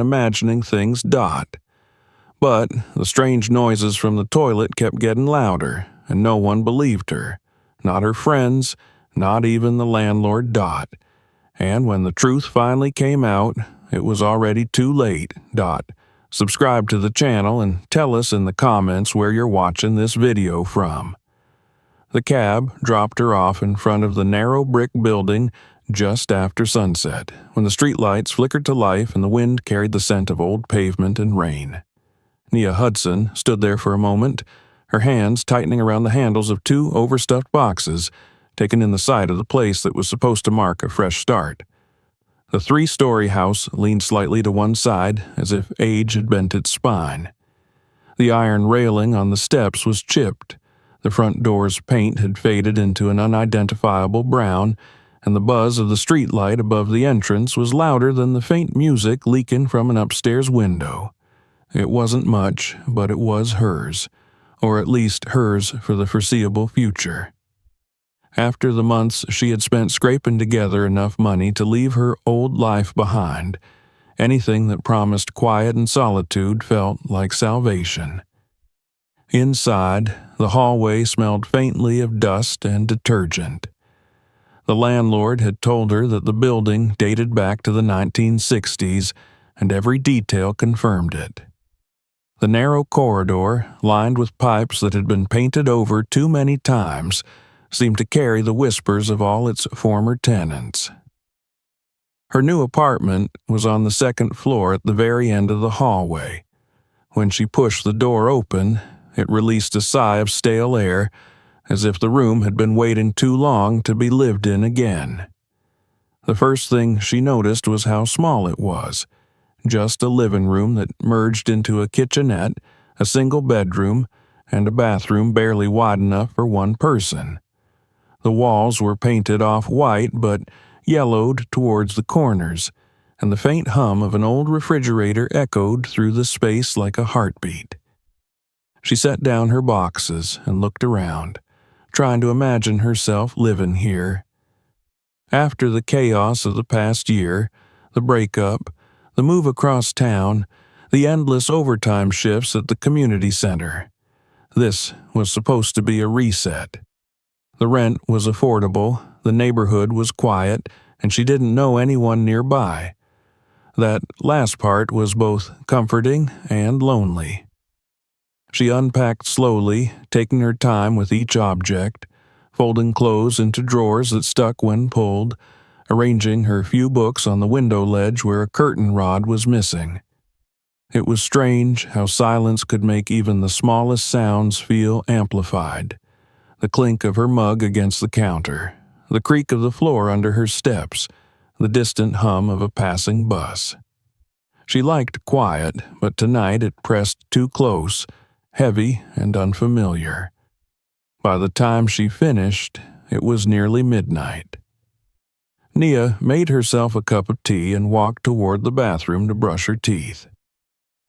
imagining things. But the strange noises from the toilet kept getting louder, and no one believed her. Not her friends, not even the landlord. And when the truth finally came out, it was already too late. Subscribe to the channel and tell us in the comments where you're watching this video from. The cab dropped her off in front of the narrow brick building just after sunset, when the streetlights flickered to life and the wind carried the scent of old pavement and rain. Nia Hudson stood there for a moment, her hands tightening around the handles of two overstuffed boxes, taking in the sight of the place that was supposed to mark a fresh start. The three-story house leaned slightly to one side, as if age had bent its spine. The iron railing on the steps was chipped, the front door's paint had faded into an unidentifiable brown, and the buzz of the streetlight above the entrance was louder than the faint music leaking from an upstairs window. It wasn't much, but it was hers, or at least hers for the foreseeable future. After the months she had spent scraping together enough money to leave her old life behind, anything that promised quiet and solitude felt like salvation. Inside, the hallway smelled faintly of dust and detergent. The landlord had told her that the building dated back to the 1960s, and every detail confirmed it. The narrow corridor, lined with pipes that had been painted over too many times, seemed to carry the whispers of all its former tenants. Her new apartment was on the second floor at the very end of the hallway. When she pushed the door open, it released a sigh of stale air, as if the room had been waiting too long to be lived in again. The first thing she noticed was how small it was. Just a living room that merged into a kitchenette, a single bedroom, and a bathroom barely wide enough for one person. The walls were painted off-white but yellowed towards the corners, and the faint hum of an old refrigerator echoed through the space like a heartbeat. She set down her boxes and looked around, trying to imagine herself living here. After the chaos of the past year, the breakup, the move across town, the endless overtime shifts at the community center, this was supposed to be a reset. The rent was affordable, the neighborhood was quiet, and she didn't know anyone nearby. That last part was both comforting and lonely. She unpacked slowly, taking her time with each object, folding clothes into drawers that stuck when pulled, arranging her few books on the window ledge where a curtain rod was missing. It was strange how silence could make even the smallest sounds feel amplified. The clink of her mug against the counter, the creak of the floor under her steps, the distant hum of a passing bus. She liked quiet, but tonight it pressed too close, heavy and unfamiliar. By the time she finished, it was nearly midnight. Nia made herself a cup of tea and walked toward the bathroom to brush her teeth.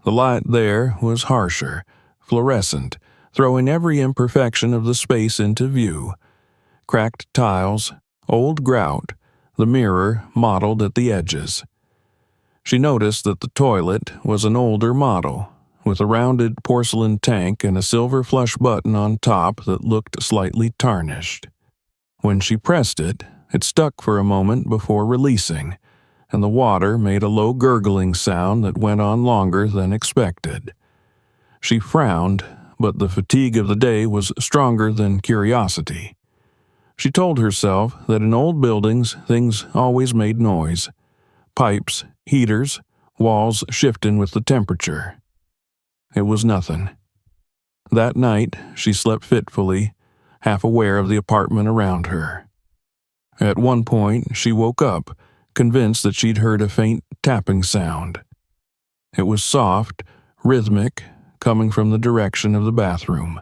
The light there was harsher, fluorescent, throwing every imperfection of the space into view. Cracked tiles, old grout, the mirror mottled at the edges. She noticed that the toilet was an older model, with a rounded porcelain tank and a silver flush button on top that looked slightly tarnished. When she pressed it, it stuck for a moment before releasing, and the water made a low gurgling sound that went on longer than expected. She frowned, but the fatigue of the day was stronger than curiosity. She told herself that in old buildings things always made noise. Pipes, heaters, walls shifting with the temperature. It was nothing. That night she slept fitfully, half aware of the apartment around her. At one point, she woke up, convinced that she'd heard a faint tapping sound. It was soft, rhythmic, coming from the direction of the bathroom.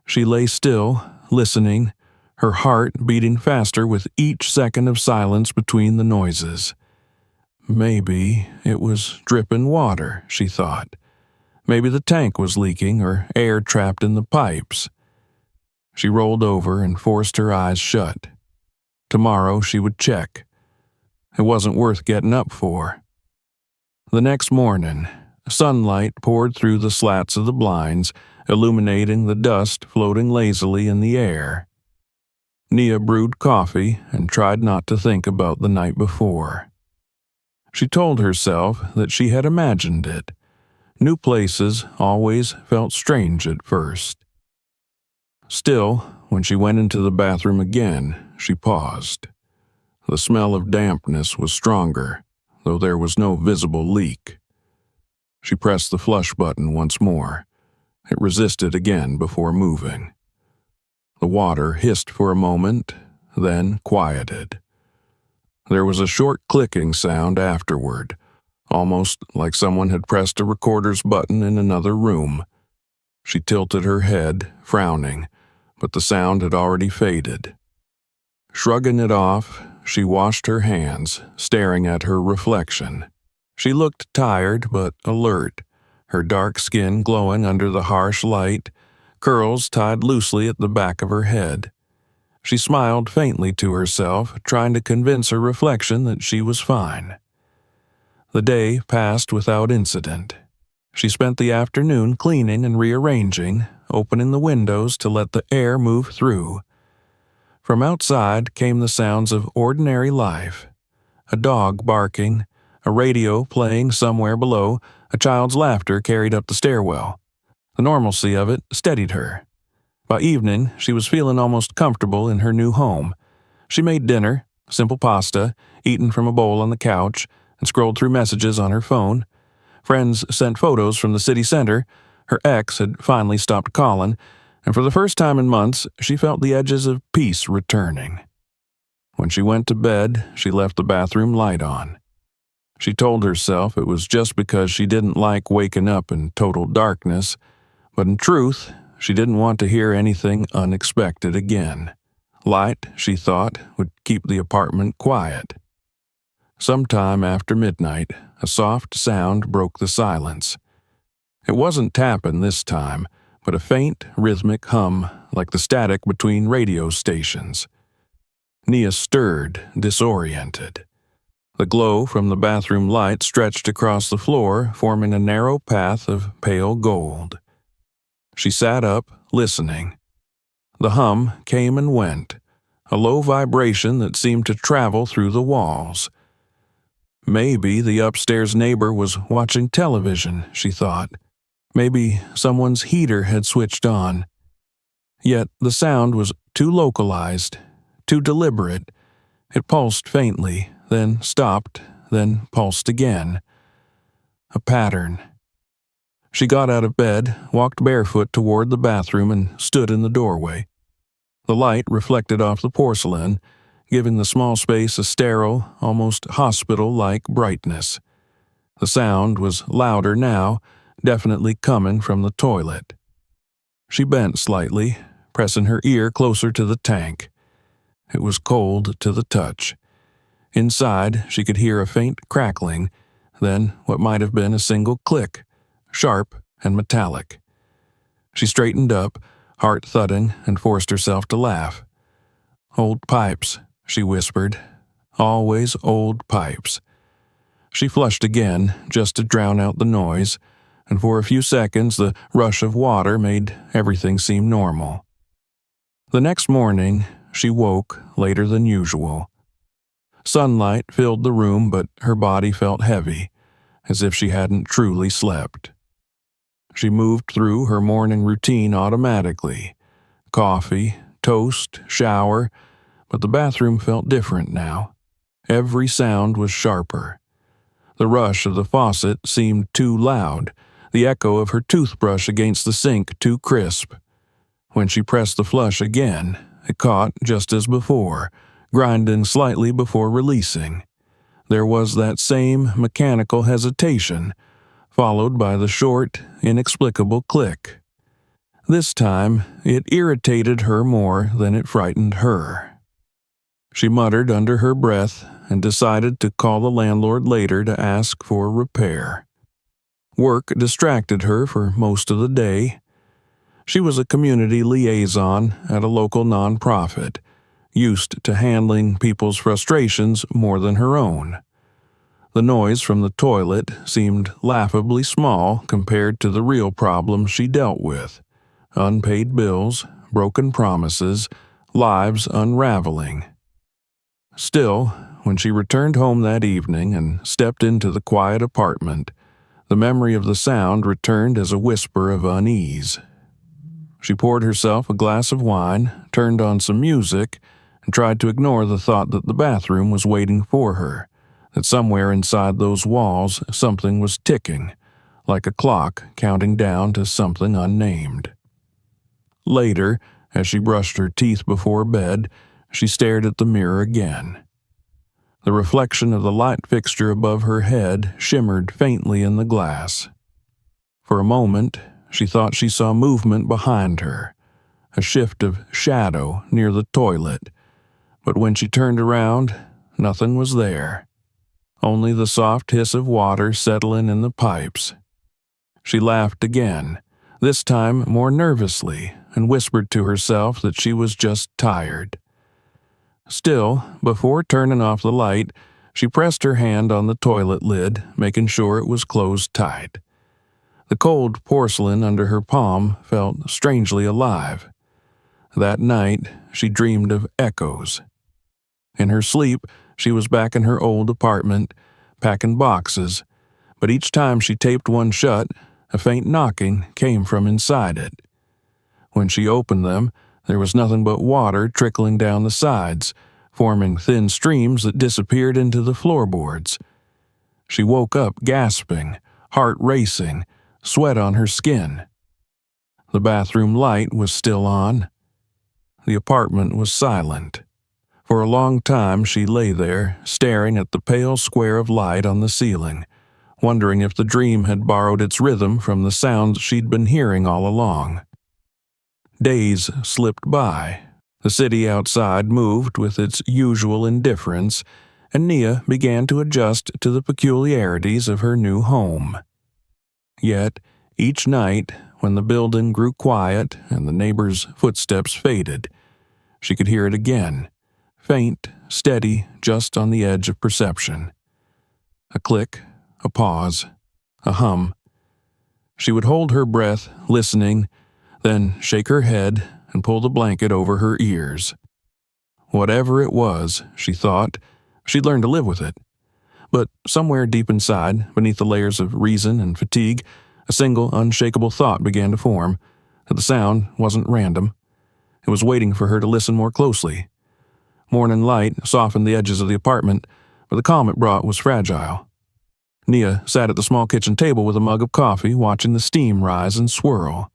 She lay still, listening, her heart beating faster with each second of silence between the noises. Maybe it was dripping water, she thought. Maybe the tank was leaking or air trapped in the pipes. She rolled over and forced her eyes shut. Tomorrow she would check. It wasn't worth getting up for. The next morning, sunlight poured through the slats of the blinds, illuminating the dust floating lazily in the air. Nia brewed coffee and tried not to think about the night before. She told herself that she had imagined it. New places always felt strange at first. Still, when she went into the bathroom again, she paused. The smell of dampness was stronger, though there was no visible leak. She pressed the flush button once more. It resisted again before moving. The water hissed for a moment, then quieted. There was a short clicking sound afterward, almost like someone had pressed a recorder's button in another room. She tilted her head, frowning, but the sound had already faded. Shrugging it off, she washed her hands, staring at her reflection. She looked tired but alert, her dark skin glowing under the harsh light, curls tied loosely at the back of her head. She smiled faintly to herself, trying to convince her reflection that she was fine. The day passed without incident. She spent the afternoon cleaning and rearranging, opening the windows to let the air move through. From outside came the sounds of ordinary life. A dog barking, a radio playing somewhere below, a child's laughter carried up the stairwell. The normalcy of it steadied her. By evening, she was feeling almost comfortable in her new home. She made dinner, simple pasta, eaten from a bowl on the couch, and scrolled through messages on her phone. Friends sent photos from the city center. Her ex had finally stopped calling, and for the first time in months, she felt the edges of peace returning. When she went to bed, she left the bathroom light on. She told herself it was just because she didn't like waking up in total darkness, but in truth, she didn't want to hear anything unexpected again. Light, she thought, would keep the apartment quiet. Sometime after midnight, a soft sound broke the silence. It wasn't tapping this time, but a faint, rhythmic hum like the static between radio stations. Nia stirred, disoriented. The glow from the bathroom light stretched across the floor, forming a narrow path of pale gold. She sat up, listening. The hum came and went, a low vibration that seemed to travel through the walls. Maybe the upstairs neighbor was watching television, she thought. Maybe someone's heater had switched on. Yet the sound was too localized, too deliberate. It pulsed faintly, then stopped, then pulsed again. A pattern. She got out of bed, walked barefoot toward the bathroom, and stood in the doorway. The light reflected off the porcelain, giving the small space a sterile, almost hospital-like brightness. The sound was louder now, definitely coming from the toilet. She bent slightly, pressing her ear closer to the tank. It was cold to the touch. Inside, she could hear a faint crackling, then what might have been a single click, sharp and metallic. She straightened up, heart thudding, and forced herself to laugh. "Old pipes," she whispered. "Always old pipes." She flushed again, just to drown out the noise, and for a few seconds the rush of water made everything seem normal. The next morning, she woke later than usual. Sunlight filled the room, but her body felt heavy, as if she hadn't truly slept. She moved through her morning routine automatically. Coffee, toast, shower, but the bathroom felt different now. Every sound was sharper. The rush of the faucet seemed too loud, the echo of her toothbrush against the sink too crisp. When she pressed the flush again, it caught just as before, grinding slightly before releasing. There was that same mechanical hesitation, followed by the short, inexplicable click. This time, it irritated her more than it frightened her. She muttered under her breath and decided to call the landlord later to ask for repair. Work distracted her for most of the day. She was a community liaison at a local nonprofit, used to handling people's frustrations more than her own. The noise from the toilet seemed laughably small compared to the real problems she dealt with: unpaid bills, broken promises, lives unraveling. Still, when she returned home that evening and stepped into the quiet apartment, the memory of the sound returned as a whisper of unease. She poured herself a glass of wine, turned on some music, and tried to ignore the thought that the bathroom was waiting for her, that somewhere inside those walls something was ticking, like a clock counting down to something unnamed. Later, as she brushed her teeth before bed, she stared at the mirror again. The reflection of the light fixture above her head shimmered faintly in the glass. For a moment, she thought she saw movement behind her, a shift of shadow near the toilet, but when she turned around, nothing was there. Only the soft hiss of water settling in the pipes. She laughed again, this time more nervously, and whispered to herself that she was just tired. Still, before turning off the light, she pressed her hand on the toilet lid, making sure it was closed tight. The cold porcelain under her palm felt strangely alive. That night, she dreamed of echoes. In her sleep, she was back in her old apartment, packing boxes, but each time she taped one shut, a faint knocking came from inside it. When she opened them, there was nothing but water trickling down the sides, forming thin streams that disappeared into the floorboards. She woke up gasping, heart racing, sweat on her skin. The bathroom light was still on. The apartment was silent. For a long time she lay there, staring at the pale square of light on the ceiling, wondering if the dream had borrowed its rhythm from the sounds she'd been hearing all along. Days slipped by. The city outside moved with its usual indifference, and Nia began to adjust to the peculiarities of her new home. Yet, each night, when the building grew quiet and the neighbors' footsteps faded, she could hear it again, faint, steady, just on the edge of perception. A click, a pause, a hum. She would hold her breath, listening, then shake her head and pull the blanket over her ears. Whatever it was, she thought, she'd learn to live with it. But somewhere deep inside, beneath the layers of reason and fatigue, a single, unshakable thought began to form, that the sound wasn't random. It was waiting for her to listen more closely. Morning light softened the edges of the apartment, but the calm it brought was fragile. Nia sat at the small kitchen table with a mug of coffee, watching the steam rise and swirl.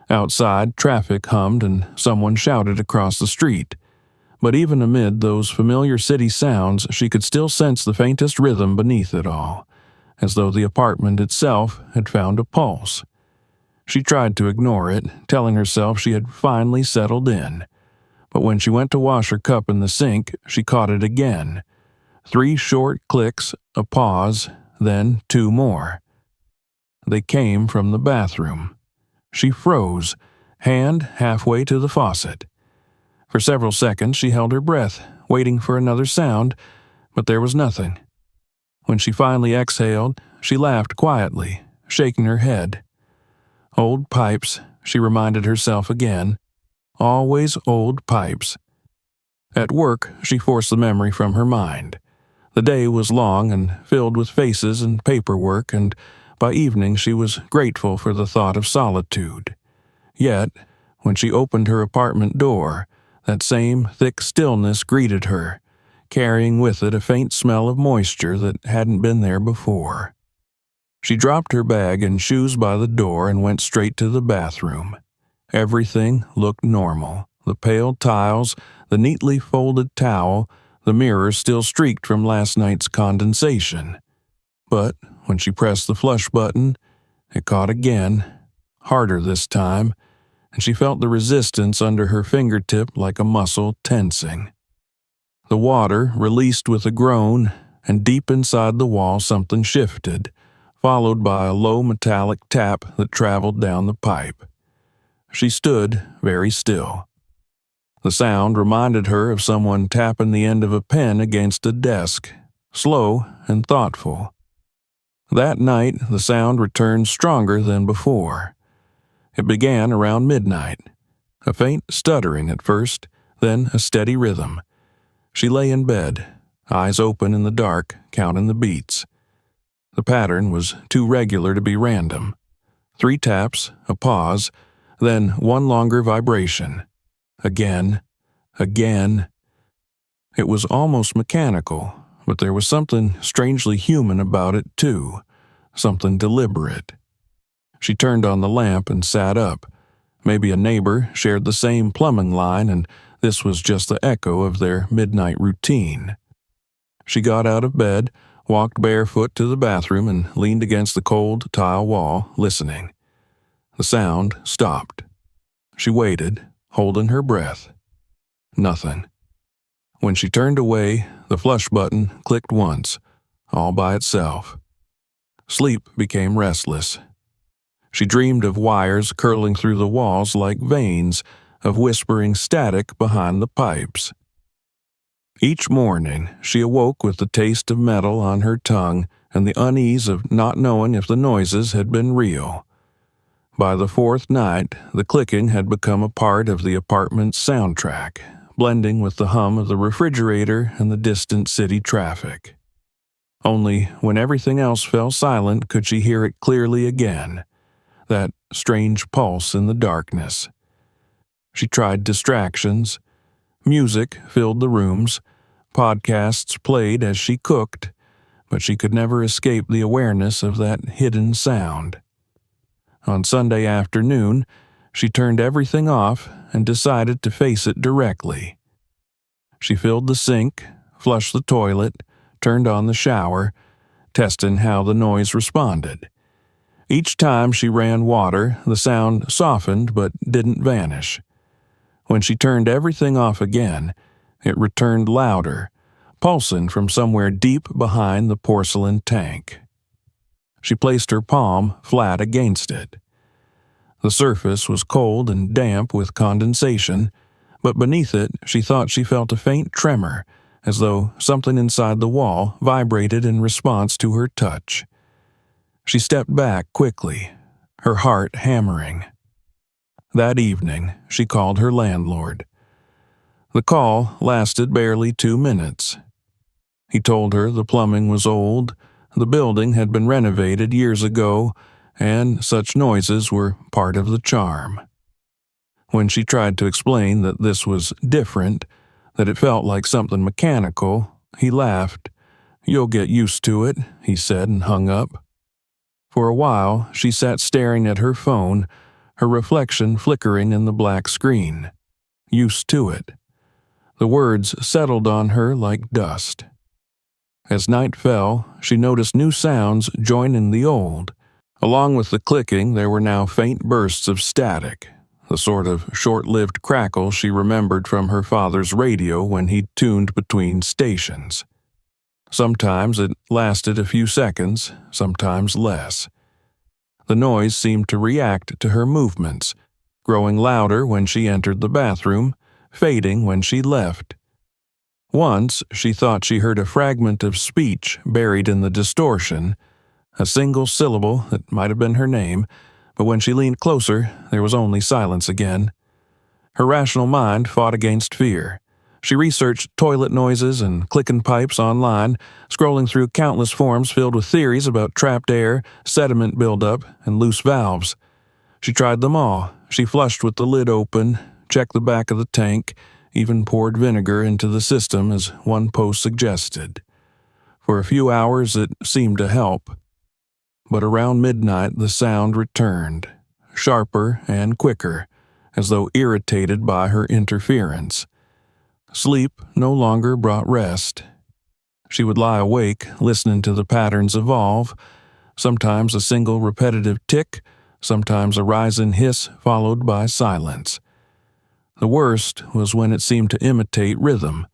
Outside, traffic hummed and someone shouted across the street. But even amid those familiar city sounds, she could still sense the faintest rhythm beneath it all, as though the apartment itself had found a pulse. She tried to ignore it, telling herself she had finally settled in. But when she went to wash her cup in the sink, she caught it again. 3 short clicks, a pause, then 2 more. They came from the bathroom. She froze, hand halfway to the faucet. For several seconds she held her breath, waiting for another sound, but there was nothing. When she finally exhaled, she laughed quietly, shaking her head. Old pipes, she reminded herself again. Always old pipes. At work, she forced the memory from her mind. The day was long and filled with faces and paperwork, and by evening she was grateful for the thought of solitude. Yet, when she opened her apartment door, that same thick stillness greeted her, carrying with it a faint smell of moisture that hadn't been there before. She dropped her bag and shoes by the door and went straight to the bathroom. Everything looked normal. The pale tiles, the neatly folded towel, the mirror still streaked from last night's condensation. But when she pressed the flush button, it caught again, harder this time, and she felt the resistance under her fingertip like a muscle tensing. The water released with a groan, and deep inside the wall something shifted, followed by a low metallic tap that traveled down the pipe. She stood very still. The sound reminded her of someone tapping the end of a pen against a desk, slow and thoughtful. That night, the sound returned stronger than before. It began around midnight, a faint stuttering at first, then a steady rhythm. She lay in bed, eyes open in the dark, counting the beats. The pattern was too regular to be random. 3 taps, a pause, then one longer vibration. Again, again. It was almost mechanical, but there was something strangely human about it too, something deliberate. She turned on the lamp and sat up. Maybe a neighbor shared the same plumbing line and this was just the echo of their midnight routine. She got out of bed, walked barefoot to the bathroom and leaned against the cold tile wall, listening. The sound stopped. She waited, holding her breath. Nothing. When she turned away, the flush button clicked once, all by itself. Sleep became restless. She dreamed of wires curling through the walls like veins, of whispering static behind the pipes. Each morning, she awoke with the taste of metal on her tongue and the unease of not knowing if the noises had been real. By the 4th night, the clicking had become a part of the apartment's soundtrack, blending with the hum of the refrigerator and the distant city traffic. Only when everything else fell silent could she hear it clearly again, that strange pulse in the darkness. She tried distractions. Music filled the rooms, podcasts played as she cooked, but she could never escape the awareness of that hidden sound. On Sunday afternoon, she turned everything off and decided to face it directly. She filled the sink, flushed the toilet, turned on the shower, testing how the noise responded. Each time she ran water, the sound softened but didn't vanish. When she turned everything off again, it returned louder, pulsing from somewhere deep behind the porcelain tank. She placed her palm flat against it. The surface was cold and damp with condensation, but beneath it she thought she felt a faint tremor, as though something inside the wall vibrated in response to her touch. She stepped back quickly, her heart hammering. That evening, she called her landlord. The call lasted barely 2 minutes. He told her the plumbing was old, the building had been renovated years ago, and such noises were part of the charm. When she tried to explain that this was different, that it felt like something mechanical, he laughed. "You'll get used to it," he said and hung up. For a while, she sat staring at her phone, her reflection flickering in the black screen. Used to it. The words settled on her like dust. As night fell, she noticed new sounds joining the old. Along with the clicking, there were now faint bursts of static, the sort of short-lived crackle she remembered from her father's radio when he tuned between stations. Sometimes it lasted a few seconds, sometimes less. The noise seemed to react to her movements, growing louder when she entered the bathroom, fading when she left. Once, she thought she heard a fragment of speech buried in the distortion, a single syllable that might have been her name, but when she leaned closer, there was only silence again. Her rational mind fought against fear. She researched toilet noises and clicking pipes online, scrolling through countless forums filled with theories about trapped air, sediment buildup, and loose valves. She tried them all. She flushed with the lid open, checked the back of the tank, even poured vinegar into the system as one post suggested. For a few hours it seemed to help. But around midnight the sound returned, sharper and quicker, as though irritated by her interference. Sleep no longer brought rest. She would lie awake, listening to the patterns evolve, sometimes a single repetitive tick, sometimes a rising hiss followed by silence. The worst was when it seemed to imitate rhythm,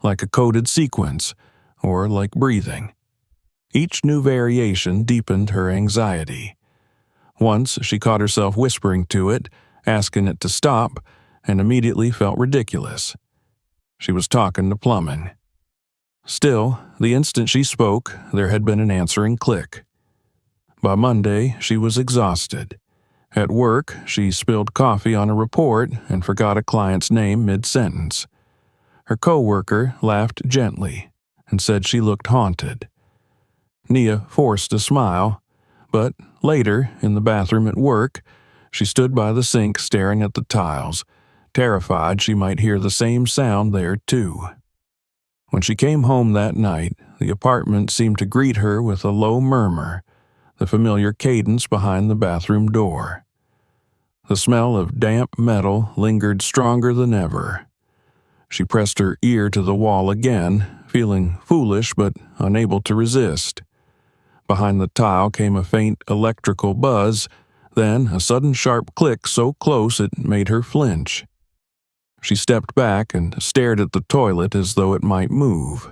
like a coded sequence, or like breathing. Each new variation deepened her anxiety. Once she caught herself whispering to it, asking it to stop, and immediately felt ridiculous. She was talking to plumbing. Still, the instant she spoke, there had been an answering click. By Monday, she was exhausted. At work, she spilled coffee on a report and forgot a client's name mid-sentence. Her coworker laughed gently and said she looked haunted. Nia forced a smile, but later, in the bathroom at work, she stood by the sink staring at the tiles, terrified she might hear the same sound there too. When she came home that night, the apartment seemed to greet her with a low murmur, the familiar cadence behind the bathroom door. The smell of damp metal lingered stronger than ever. She pressed her ear to the wall again, feeling foolish but unable to resist. Behind the tile came a faint electrical buzz, then a sudden sharp click so close it made her flinch. She stepped back and stared at the toilet as though it might move.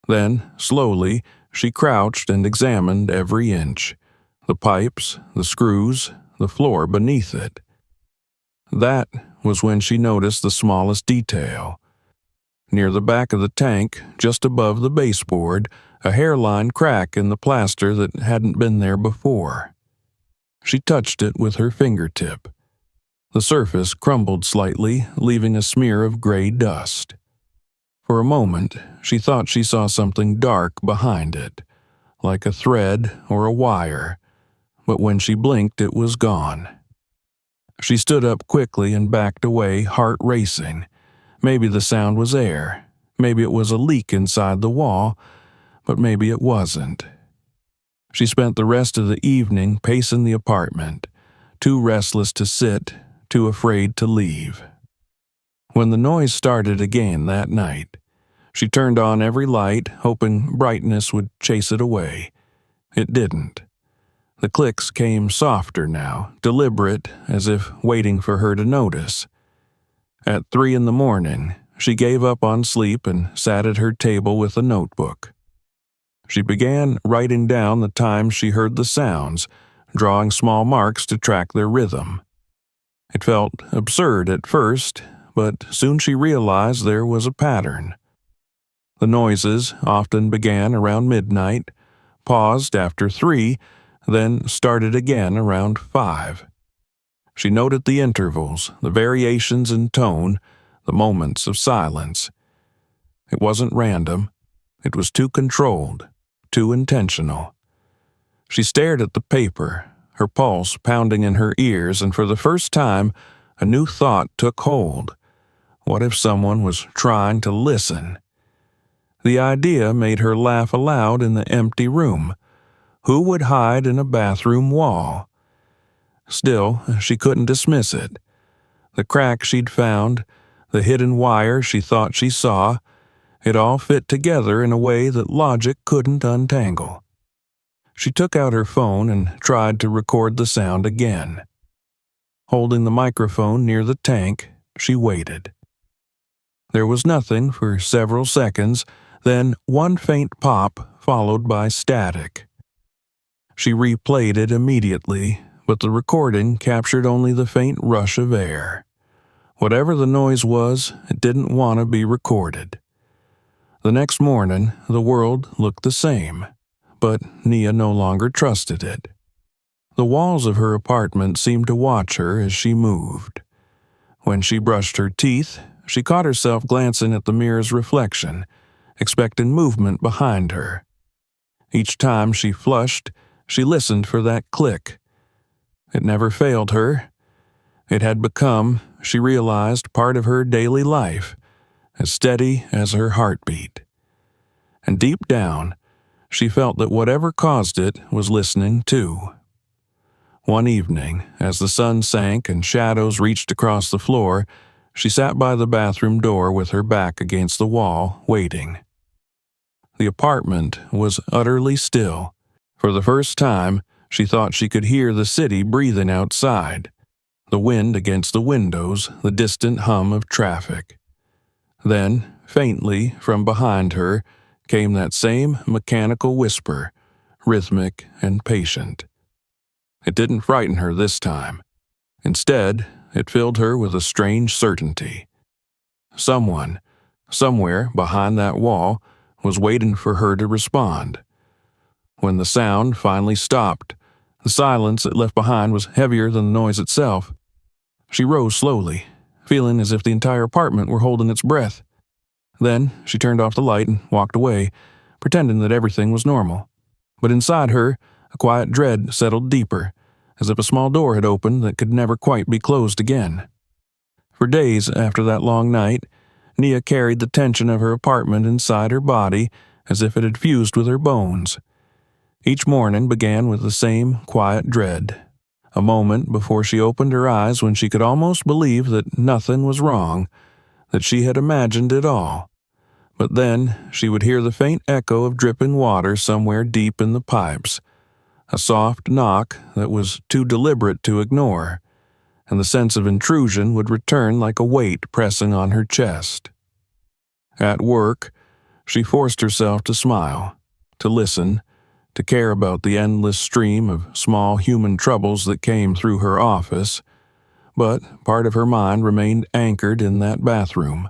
Then, slowly, she crouched and examined every inch: the pipes, the screws, the floor beneath it. That was when she noticed the smallest detail. Near the back of the tank, just above the baseboard, a hairline crack in the plaster that hadn't been there before. She touched it with her fingertip. The surface crumbled slightly, leaving a smear of gray dust. For a moment, she thought she saw something dark behind it, like a thread or a wire, but when she blinked it was gone. She stood up quickly and backed away, heart racing. Maybe the sound was air, maybe it was a leak inside the wall, but maybe it wasn't. She spent the rest of the evening pacing the apartment, too restless to sit, too afraid to leave. When the noise started again that night, she turned on every light, hoping brightness would chase it away. It didn't. The clicks came softer now, deliberate, as if waiting for her to notice. At 3 a.m, she gave up on sleep and sat at her table with a notebook. She began writing down the times she heard the sounds, drawing small marks to track their rhythm. It felt absurd at first, but soon she realized there was a pattern. The noises often began around midnight, paused after 3, then started again around 5. She noted the intervals, the variations in tone, the moments of silence. It wasn't random. It was too controlled, too intentional. She stared at the paper, her pulse pounding in her ears, and for the first time, a new thought took hold. What if someone was trying to listen? The idea made her laugh aloud in the empty room. Who would hide in a bathroom wall? Still, she couldn't dismiss it. The crack she'd found, the hidden wire she thought she saw, it all fit together in a way that logic couldn't untangle. She took out her phone and tried to record the sound again. Holding the microphone near the tank, she waited. There was nothing for several seconds, then one faint pop followed by static. She replayed it immediately, but the recording captured only the faint rush of air. Whatever the noise was, it didn't want to be recorded. The next morning, the world looked the same, but Nia no longer trusted it. The walls of her apartment seemed to watch her as she moved. When she brushed her teeth, she caught herself glancing at the mirror's reflection, expecting movement behind her. Each time she flushed, she listened for that click. It never failed her. It had become, she realized, part of her daily life, as steady as her heartbeat. And deep down, she felt that whatever caused it was listening too. One evening, as the sun sank and shadows reached across the floor, she sat by the bathroom door with her back against the wall, waiting. The apartment was utterly still. For the first time, she thought she could hear the city breathing outside, the wind against the windows, the distant hum of traffic. Then, faintly, from behind her, came that same mechanical whisper, rhythmic and patient. It didn't frighten her this time. Instead, it filled her with a strange certainty. Someone, somewhere behind that wall, was waiting for her to respond. When the sound finally stopped, the silence it left behind was heavier than the noise itself. She rose slowly, feeling as if the entire apartment were holding its breath. Then she turned off the light and walked away, pretending that everything was normal. But inside her, a quiet dread settled deeper, as if a small door had opened that could never quite be closed again. For days after that long night, Nia carried the tension of her apartment inside her body as if it had fused with her bones. Each morning began with the same quiet dread, a moment before she opened her eyes when she could almost believe that nothing was wrong, that she had imagined it all. But then she would hear the faint echo of dripping water somewhere deep in the pipes, a soft knock that was too deliberate to ignore, and the sense of intrusion would return like a weight pressing on her chest. At work, she forced herself to smile, to listen, to care about the endless stream of small human troubles that came through her office, but part of her mind remained anchored in that bathroom,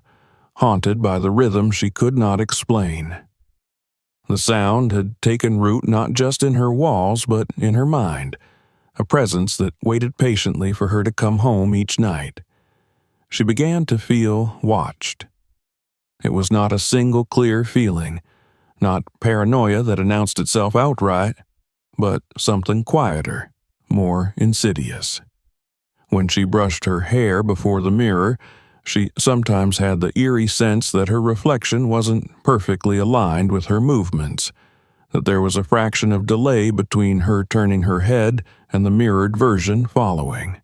haunted by the rhythm she could not explain. The sound had taken root not just in her walls but in her mind, a presence that waited patiently for her to come home each night. She began to feel watched. It was not a single clear feeling, not paranoia that announced itself outright, but something quieter, more insidious. When she brushed her hair before the mirror, she sometimes had the eerie sense that her reflection wasn't perfectly aligned with her movements, that there was a fraction of delay between her turning her head and the mirrored version following.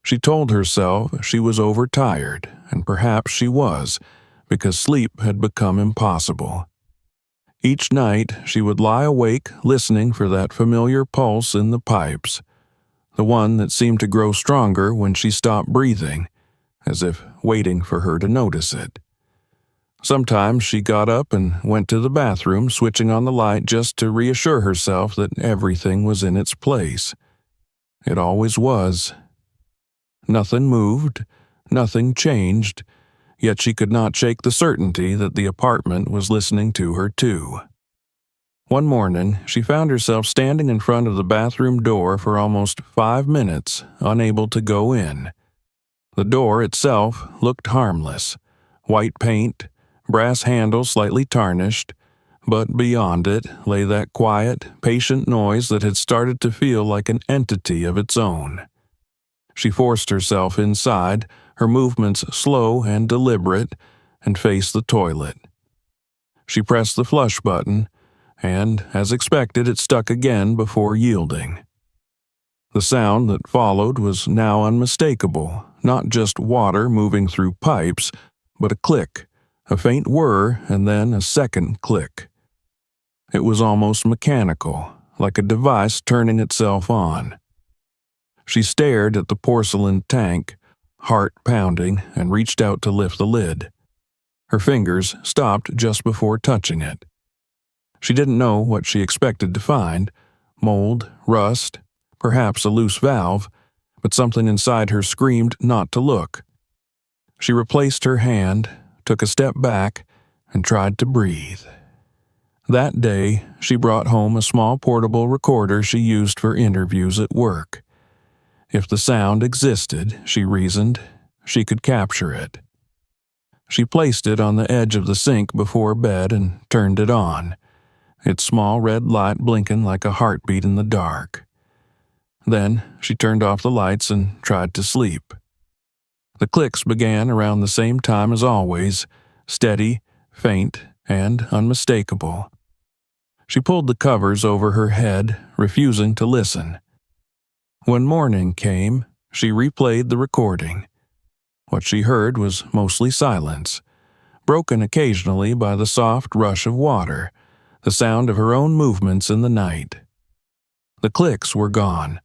She told herself she was overtired, and perhaps she was, because sleep had become impossible. Each night she would lie awake listening for that familiar pulse in the pipes, the one that seemed to grow stronger when she stopped breathing, as if waiting for her to notice it. Sometimes she got up and went to the bathroom, switching on the light just to reassure herself that everything was in its place. It always was. Nothing moved, nothing changed, yet she could not shake the certainty that the apartment was listening to her too. One morning, she found herself standing in front of the bathroom door for almost 5 minutes, unable to go in. The door itself looked harmless, white paint, brass handle slightly tarnished, but beyond it lay that quiet, patient noise that had started to feel like an entity of its own. She forced herself inside, her movements slow and deliberate, and faced the toilet. She pressed the flush button, and, as expected, it stuck again before yielding. The sound that followed was now unmistakable, not just water moving through pipes, but a click, a faint whir, and then a second click. It was almost mechanical, like a device turning itself on. She stared at the porcelain tank, heart pounding, and reached out to lift the lid. Her fingers stopped just before touching it. She didn't know what she expected to find: mold, rust, perhaps a loose valve, but something inside her screamed not to look. She replaced her hand, took a step back, and tried to breathe. That day, she brought home a small portable recorder she used for interviews at work. If the sound existed, she reasoned, she could capture it. She placed it on the edge of the sink before bed and turned it on, its small red light blinking like a heartbeat in the dark. Then she turned off the lights and tried to sleep. The clicks began around the same time as always, steady, faint, and unmistakable. She pulled the covers over her head, refusing to listen. When morning came, she replayed the recording. What she heard was mostly silence, broken occasionally by the soft rush of water, the sound of her own movements in the night. The clicks were gone.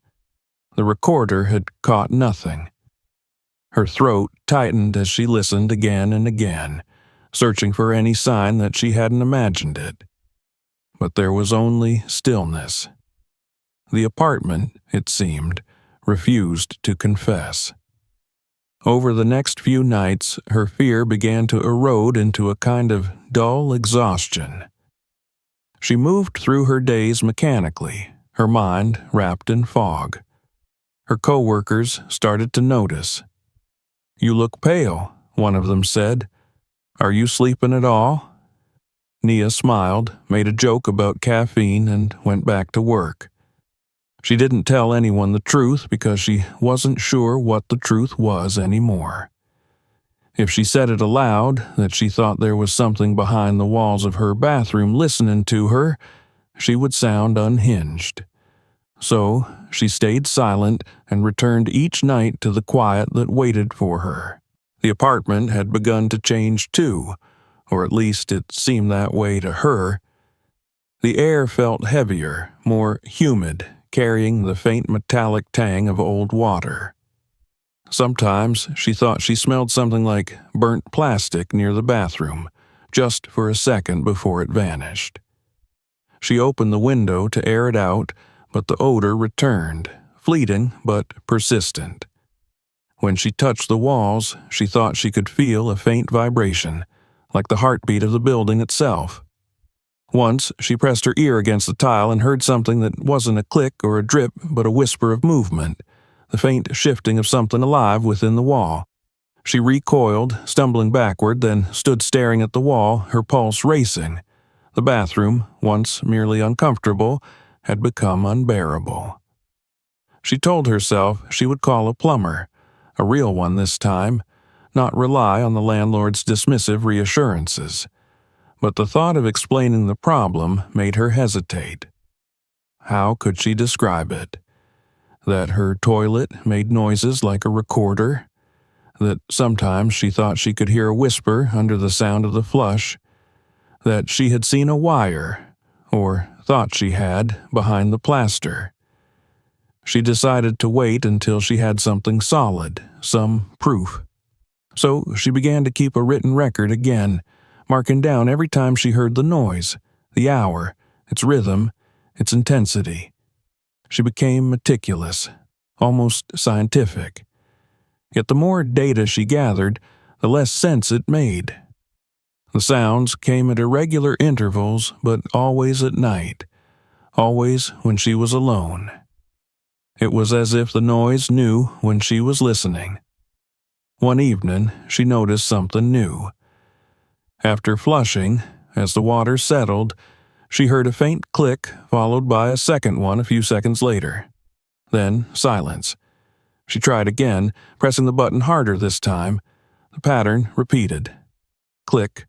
The recorder had caught nothing. Her throat tightened as she listened again and again, searching for any sign that she hadn't imagined it. But there was only stillness. The apartment, it seemed, refused to confess. Over the next few nights, her fear began to erode into a kind of dull exhaustion. She moved through her days mechanically, her mind wrapped in fog. Her co-workers started to notice. "You look pale," one of them said. "Are you sleeping at all?" Nia smiled, made a joke about caffeine, and went back to work. She didn't tell anyone the truth because she wasn't sure what the truth was anymore. If she said it aloud, that she thought there was something behind the walls of her bathroom listening to her, she would sound unhinged. So she stayed silent and returned each night to the quiet that waited for her. The apartment had begun to change too, or at least it seemed that way to her. The air felt heavier, more humid, carrying the faint metallic tang of old water. Sometimes she thought she smelled something like burnt plastic near the bathroom, just for a second before it vanished. She opened the window to air it out, but the odor returned, fleeting but persistent. When she touched the walls, she thought she could feel a faint vibration, like the heartbeat of the building itself. Once, she pressed her ear against the tile and heard something that wasn't a click or a drip, but a whisper of movement, the faint shifting of something alive within the wall. She recoiled, stumbling backward, then stood staring at the wall, her pulse racing. The bathroom, once merely uncomfortable, had become unbearable. She told herself she would call a plumber, a real one this time, not rely on the landlord's dismissive reassurances. But the thought of explaining the problem made her hesitate. How could she describe it? That her toilet made noises like a recorder? That sometimes she thought she could hear a whisper under the sound of the flush? That she had seen a wire, or thought she had, behind the plaster? She decided to wait until she had something solid, some proof. So she began to keep a written record again, marking down every time she heard the noise, the hour, its rhythm, its intensity. She became meticulous, almost scientific. Yet the more data she gathered, the less sense it made. The sounds came at irregular intervals, but always at night, always when she was alone. It was as if the noise knew when she was listening. One evening, she noticed something new. After flushing, as the water settled, she heard a faint click followed by a second one a few seconds later. Then silence. She tried again, pressing the button harder this time. The pattern repeated. Click.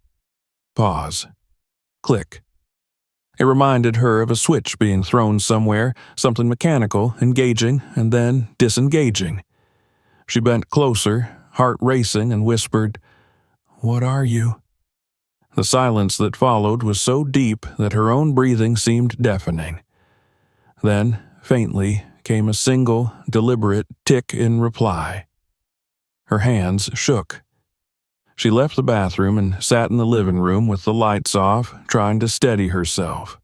Pause. Click. It reminded her of a switch being thrown somewhere, something mechanical, engaging, and then disengaging. She bent closer, heart racing, and whispered, "What are you?" The silence that followed was so deep that her own breathing seemed deafening. Then, faintly, came a single, deliberate tick in reply. Her hands shook. She left the bathroom and sat in the living room with the lights off, trying to steady herself.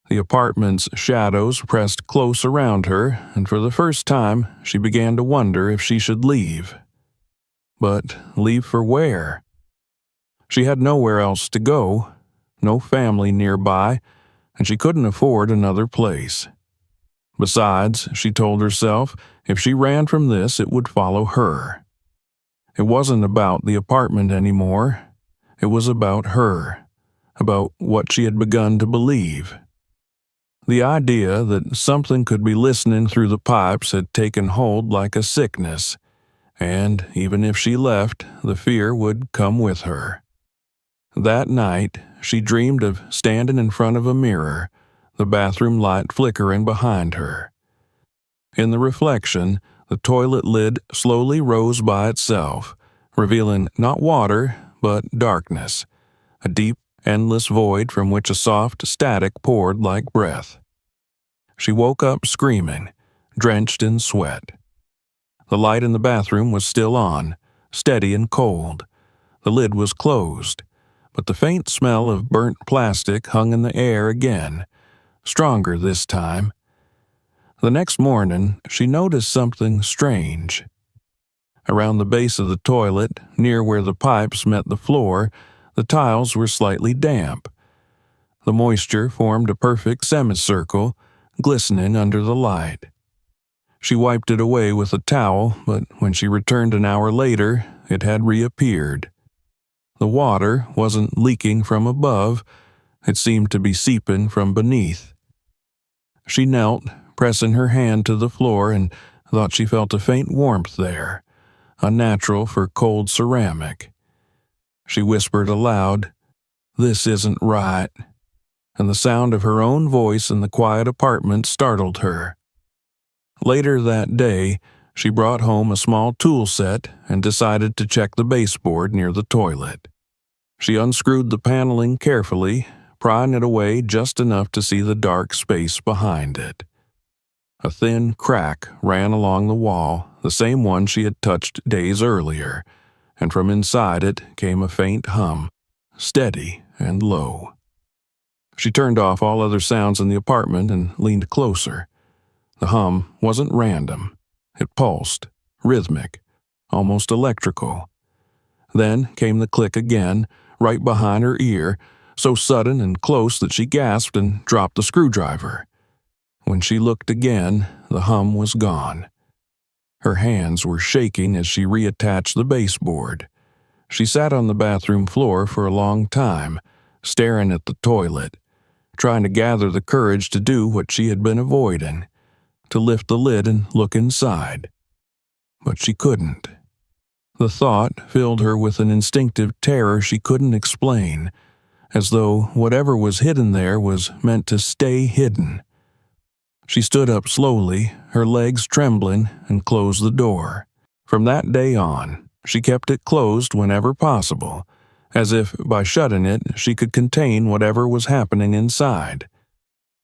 The apartment's shadows pressed close around her, and for the first time she began to wonder if she should leave. But leave for where? She had nowhere else to go, no family nearby, and she couldn't afford another place. Besides, she told herself, if she ran from this, it would follow her. It wasn't about the apartment anymore. It was about her, about what she had begun to believe. The idea that something could be listening through the pipes had taken hold like a sickness, and even if she left, the fear would come with her. That night, she dreamed of standing in front of a mirror, the bathroom light flickering behind her. In the reflection, the toilet lid slowly rose by itself, revealing not water, but darkness, a deep, endless void from which a soft static poured like breath. She woke up screaming, drenched in sweat. The light in the bathroom was still on, steady and cold. The lid was closed, but the faint smell of burnt plastic hung in the air again, stronger this time. The next morning, she noticed something strange. Around the base of the toilet, near where the pipes met the floor, the tiles were slightly damp. The moisture formed a perfect semicircle, glistening under the light. She wiped it away with a towel, but when she returned an hour later, it had reappeared. The water wasn't leaking from above, it seemed to be seeping from beneath. She knelt, pressing her hand to the floor, and thought she felt a faint warmth there, unnatural for cold ceramic. She whispered aloud, "This isn't right," and the sound of her own voice in the quiet apartment startled her. Later that day, she brought home a small tool set and decided to check the baseboard near the toilet. She unscrewed the paneling carefully, prying it away just enough to see the dark space behind it. A thin crack ran along the wall, the same one she had touched days earlier, and from inside it came a faint hum, steady and low. She turned off all other sounds in the apartment and leaned closer. The hum wasn't random. It pulsed, rhythmic, almost electrical. Then came the click again, right behind her ear, so sudden and close that she gasped and dropped the screwdriver. When she looked again, the hum was gone. Her hands were shaking as she reattached the baseboard. She sat on the bathroom floor for a long time, staring at the toilet, trying to gather the courage to do what she had been avoiding, to lift the lid and look inside. But she couldn't. The thought filled her with an instinctive terror she couldn't explain, as though whatever was hidden there was meant to stay hidden. She stood up slowly, her legs trembling, and closed the door. From that day on, she kept it closed whenever possible, as if by shutting it she could contain whatever was happening inside.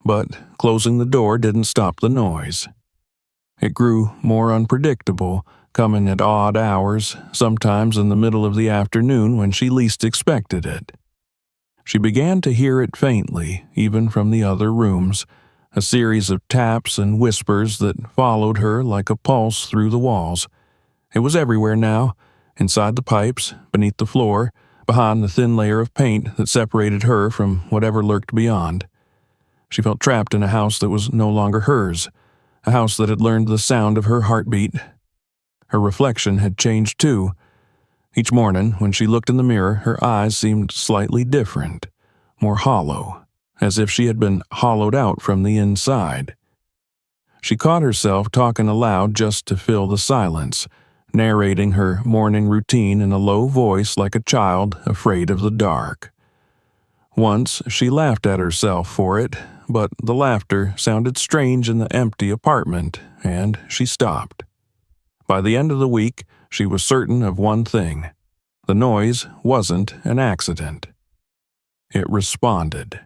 But closing the door didn't stop the noise. It grew more unpredictable, coming at odd hours, sometimes in the middle of the afternoon when she least expected it. She began to hear it faintly, even from the other rooms, a series of taps and whispers that followed her like a pulse through the walls. It was everywhere now, inside the pipes, beneath the floor, behind the thin layer of paint that separated her from whatever lurked beyond. She felt trapped in a house that was no longer hers, a house that had learned the sound of her heartbeat. Her reflection had changed too. Each morning, when she looked in the mirror, her eyes seemed slightly different, more hollow, as if she had been hollowed out from the inside. She caught herself talking aloud just to fill the silence, narrating her morning routine in a low voice like a child afraid of the dark. Once she laughed at herself for it, but the laughter sounded strange in the empty apartment, and she stopped. By the end of the week, she was certain of one thing. The noise wasn't an accident. It responded.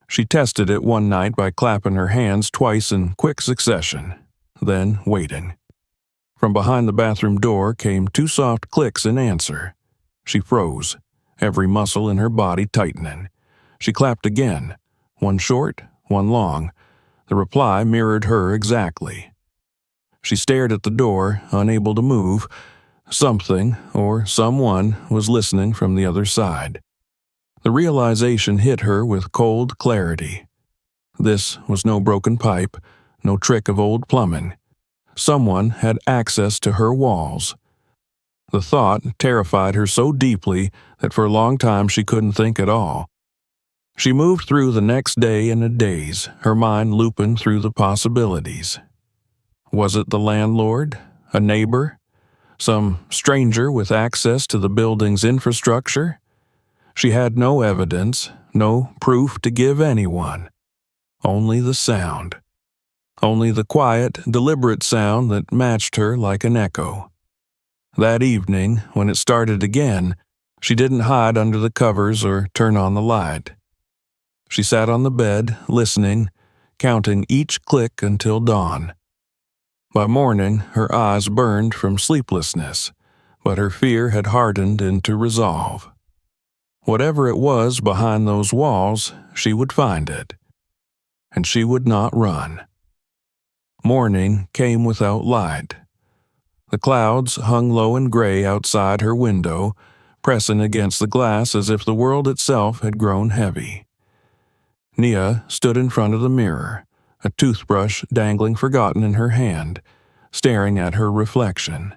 She tested it one night by clapping her hands twice in quick succession, then waiting. From behind the bathroom door came two soft clicks in answer. She froze, every muscle in her body tightening. She clapped again, one short, one long. The reply mirrored her exactly. She stared at the door, unable to move. Something, or someone, was listening from the other side. The realization hit her with cold clarity. This was no broken pipe, no trick of old plumbing. Someone had access to her walls. The thought terrified her so deeply that for a long time she couldn't think at all. She moved through the next day in a daze, her mind looping through the possibilities. Was it the landlord? A neighbor? Some stranger with access to the building's infrastructure? She had no evidence, no proof to give anyone. Only the sound. Only the quiet, deliberate sound that matched her like an echo. That evening, when it started again, she didn't hide under the covers or turn on the light. She sat on the bed, listening, counting each click until dawn. By morning, her eyes burned from sleeplessness, but her fear had hardened into resolve. Whatever it was behind those walls, she would find it. And she would not run. Morning came without light. The clouds hung low and gray outside her window, pressing against the glass as if the world itself had grown heavy. Nia stood in front of the mirror, a toothbrush dangling forgotten in her hand, staring at her reflection.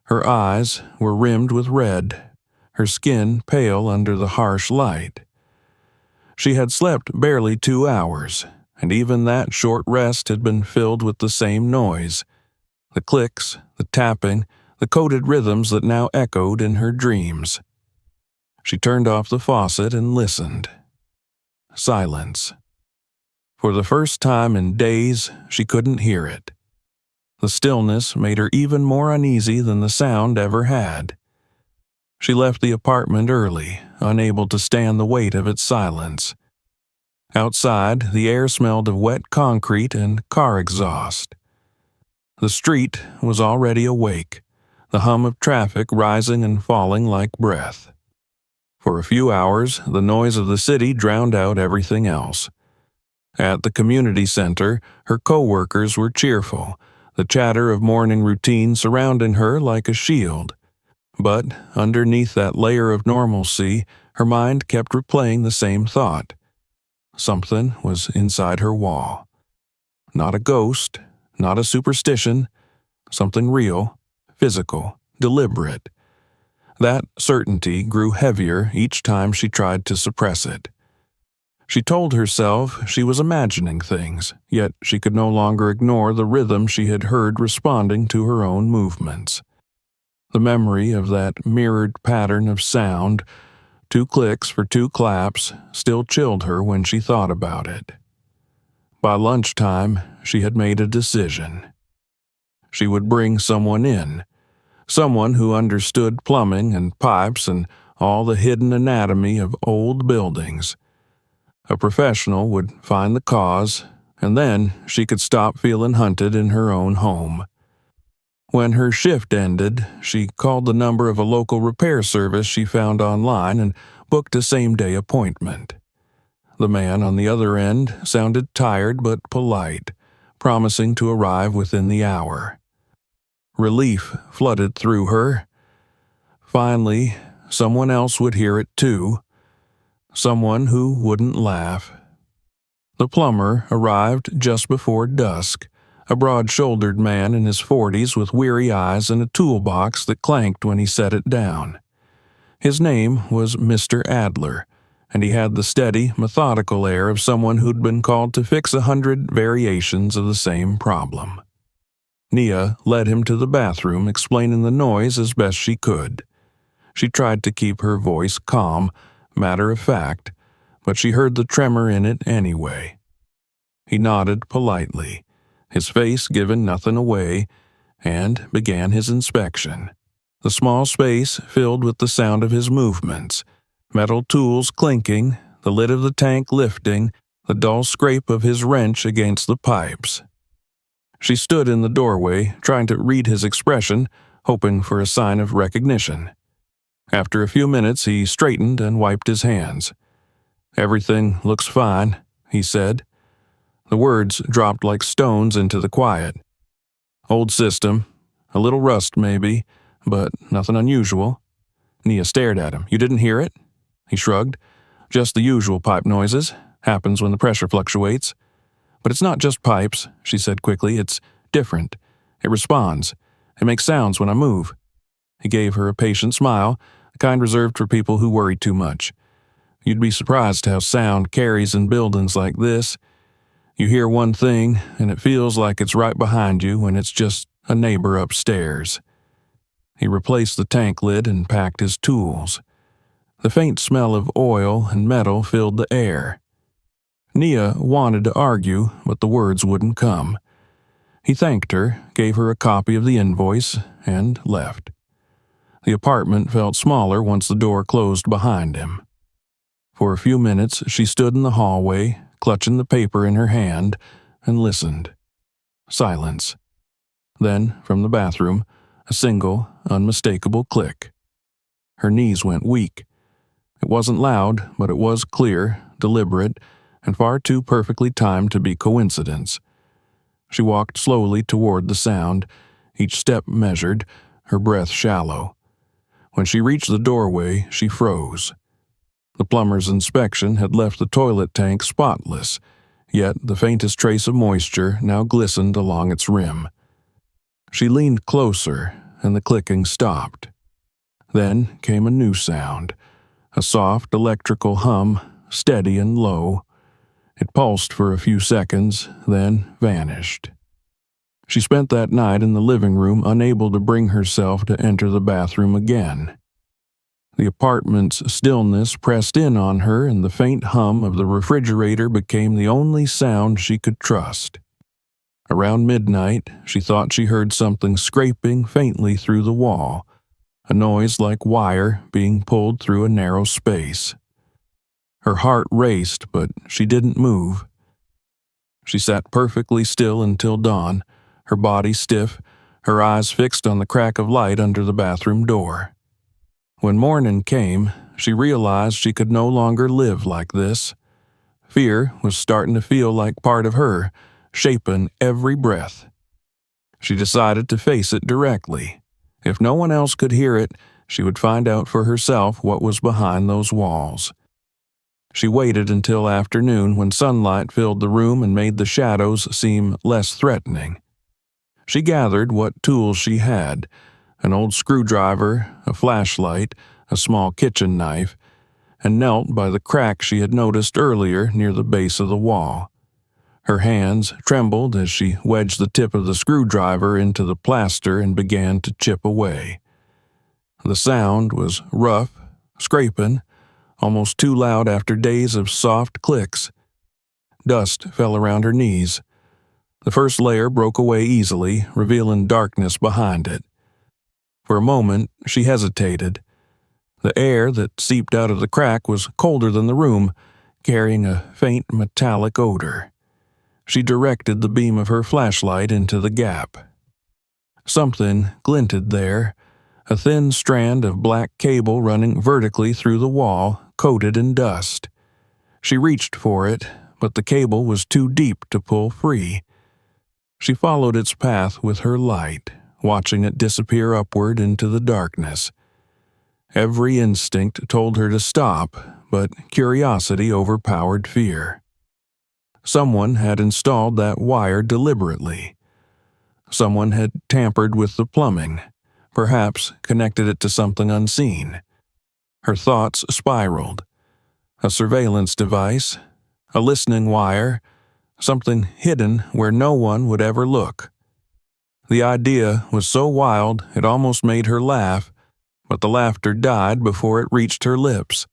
Her eyes were rimmed with red, her skin pale under the harsh light. She had slept barely 2 hours, and even that short rest had been filled with the same noise, the clicks, the tapping, the coded rhythms that now echoed in her dreams. She turned off the faucet and listened. Silence. For the first time in days, she couldn't hear it. The stillness made her even more uneasy than the sound ever had. She left the apartment early, unable to stand the weight of its silence. Outside, the air smelled of wet concrete and car exhaust. The street was already awake, the hum of traffic rising and falling like breath. For a few hours, the noise of the city drowned out everything else. At the community center, her co-workers were cheerful, the chatter of morning routine surrounding her like a shield. But underneath that layer of normalcy, her mind kept replaying the same thought. Something was inside her wall. Not a ghost, not a superstition, something real, physical, deliberate. That certainty grew heavier each time she tried to suppress it. She told herself she was imagining things, yet she could no longer ignore the rhythm she had heard responding to her own movements. The memory of that mirrored pattern of sound, 2 clicks for 2 claps, still chilled her when she thought about it. By lunchtime, she had made a decision. She would bring someone in, someone who understood plumbing and pipes and all the hidden anatomy of old buildings. A professional would find the cause, and then she could stop feeling hunted in her own home. When her shift ended, she called the number of a local repair service she found online and booked a same-day appointment. The man on the other end sounded tired but polite, promising to arrive within the hour. Relief flooded through her. Finally, someone else would hear it too. Someone who wouldn't laugh. The plumber arrived just before dusk, a broad-shouldered man in his 40s with weary eyes and a toolbox that clanked when he set it down. His name was Mr. Adler, and he had the steady, methodical air of someone who'd been called to fix 100 variations of the same problem. Nia led him to the bathroom, explaining the noise as best she could. She tried to keep her voice calm, matter of fact, but she heard the tremor in it anyway. He nodded politely, his face giving nothing away, and began his inspection. The small space filled with the sound of his movements, metal tools clinking, the lid of the tank lifting, the dull scrape of his wrench against the pipes. She stood in the doorway, trying to read his expression, hoping for a sign of recognition. After a few minutes, he straightened and wiped his hands. "Everything looks fine," he said. The words dropped like stones into the quiet. "Old system. A little rust, maybe, but nothing unusual." Nia stared at him. "You didn't hear it?" He shrugged. "Just the usual pipe noises. Happens when the pressure fluctuates." "But it's not just pipes," she said quickly. "It's different. It responds. It makes sounds when I move." He gave her a patient smile, the kind reserved for people who worry too much. "You'd be surprised how sound carries in buildings like this. You hear one thing, and it feels like it's right behind you when it's just a neighbor upstairs." He replaced the tank lid and packed his tools. The faint smell of oil and metal filled the air. Nia wanted to argue, but the words wouldn't come. He thanked her, gave her a copy of the invoice, and left. The apartment felt smaller once the door closed behind him. For a few minutes, she stood in the hallway, clutching the paper in her hand, and listened. Silence. Then, from the bathroom, a single, unmistakable click. Her knees went weak. It wasn't loud, but it was clear, deliberate, and far too perfectly timed to be coincidence. She walked slowly toward the sound, each step measured, her breath shallow. When she reached the doorway, she froze. The plumber's inspection had left the toilet tank spotless, yet the faintest trace of moisture now glistened along its rim. She leaned closer, and the clicking stopped. Then came a new sound, a soft electrical hum, steady and low. It pulsed for a few seconds, then vanished. She spent that night in the living room, unable to bring herself to enter the bathroom again. The apartment's stillness pressed in on her, and the faint hum of the refrigerator became the only sound she could trust. Around midnight, she thought she heard something scraping faintly through the wall, a noise like wire being pulled through a narrow space. Her heart raced, but she didn't move. She sat perfectly still until dawn, her body stiff, her eyes fixed on the crack of light under the bathroom door. When morning came, she realized she could no longer live like this. Fear was starting to feel like part of her, shaping every breath. She decided to face it directly. If no one else could hear it, she would find out for herself what was behind those walls. She waited until afternoon when sunlight filled the room and made the shadows seem less threatening. She gathered what tools she had: an old screwdriver, a flashlight, a small kitchen knife, and knelt by the crack she had noticed earlier near the base of the wall. Her hands trembled as she wedged the tip of the screwdriver into the plaster and began to chip away. The sound was rough, scraping, almost too loud after days of soft clicks. Dust fell around her knees. The first layer broke away easily, revealing darkness behind it. For a moment, she hesitated. The air that seeped out of the crack was colder than the room, carrying a faint metallic odor. She directed the beam of her flashlight into the gap. Something glinted there, a thin strand of black cable running vertically through the wall, coated in dust. She reached for it, but the cable was too deep to pull free. She followed its path with her light, watching it disappear upward into the darkness. Every instinct told her to stop, but curiosity overpowered fear. Someone had installed that wire deliberately. Someone had tampered with the plumbing, perhaps connected it to something unseen. Her thoughts spiraled. A surveillance device, a listening wire, something hidden where no one would ever look. The idea was so wild it almost made her laugh, but the laughter died before it reached her lips.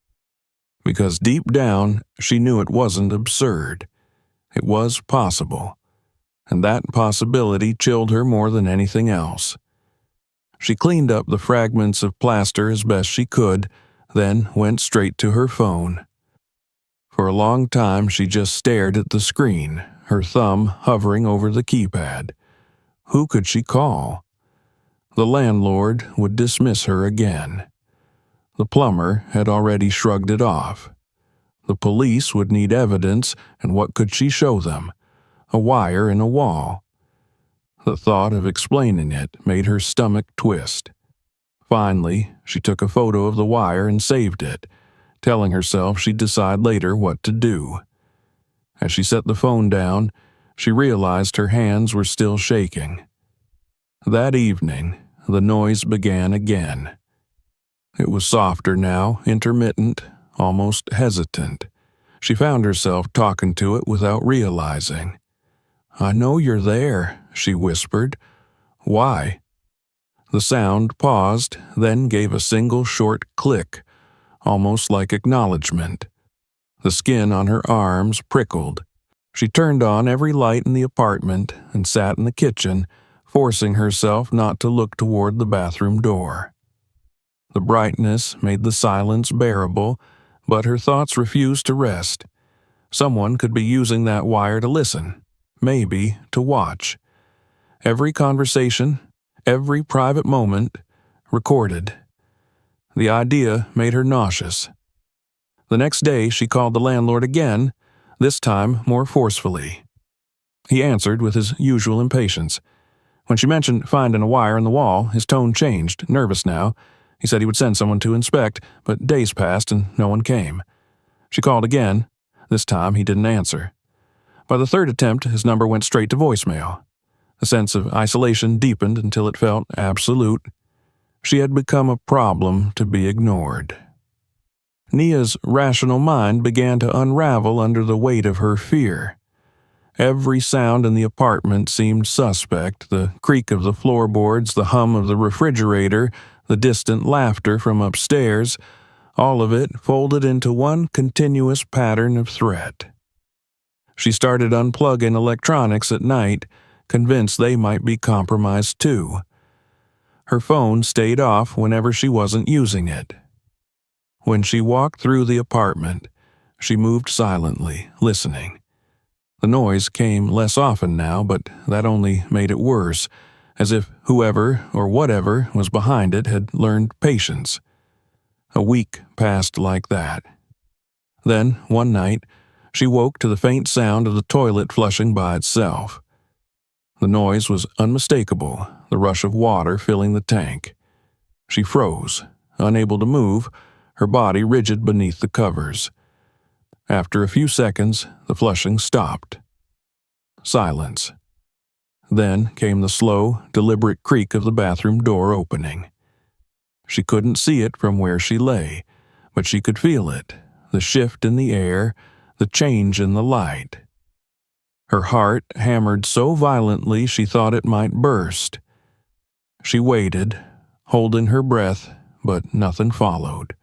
Because deep down, she knew it wasn't absurd. It was possible, and that possibility chilled her more than anything else. She cleaned up the fragments of plaster as best she could, then went straight to her phone. For a long time she just stared at the screen, her thumb hovering over the keypad. Who could she call? The landlord would dismiss her again. The plumber had already shrugged it off. The police would need evidence, and what could she show them? A wire in a wall. The thought of explaining it made her stomach twist. Finally, she took a photo of the wire and saved it, telling herself she'd decide later what to do. As she set the phone down, she realized her hands were still shaking. That evening, the noise began again. It was softer now, intermittent, almost hesitant. She found herself talking to it without realizing. "I know you're there," she whispered. "Why?" The sound paused, then gave a single short click, almost like acknowledgement. The skin on her arms prickled. She turned on every light in the apartment and sat in the kitchen, forcing herself not to look toward the bathroom door. The brightness made the silence bearable, but her thoughts refused to rest. Someone could be using that wire to listen, maybe to watch. Every conversation, every private moment, recorded. The idea made her nauseous. The next day she called the landlord again, this time more forcefully. He answered with his usual impatience. When she mentioned finding a wire in the wall, his tone changed, nervous now. He said he would send someone to inspect, but days passed and no one came. She called again. This time he didn't answer. By the third attempt, his number went straight to voicemail. The sense of isolation deepened until it felt absolute. She had become a problem to be ignored. Nia's rational mind began to unravel under the weight of her fear. Every sound in the apartment seemed suspect, the creak of the floorboards, the hum of the refrigerator, the distant laughter from upstairs, all of it folded into one continuous pattern of threat. She started unplugging electronics at night, convinced they might be compromised too. Her phone stayed off whenever she wasn't using it. When she walked through the apartment, she moved silently, listening. The noise came less often now, but that only made it worse, as if whoever or whatever was behind it had learned patience. A week passed like that. Then, one night, she woke to the faint sound of the toilet flushing by itself. The noise was unmistakable, the rush of water filling the tank. She froze, unable to move, her body rigid beneath the covers. After a few seconds, the flushing stopped. Silence. Then came the slow, deliberate creak of the bathroom door opening. She couldn't see it from where she lay, but she could feel it, the shift in the air, the change in the light. Her heart hammered so violently she thought it might burst. She waited, holding her breath, but nothing followed.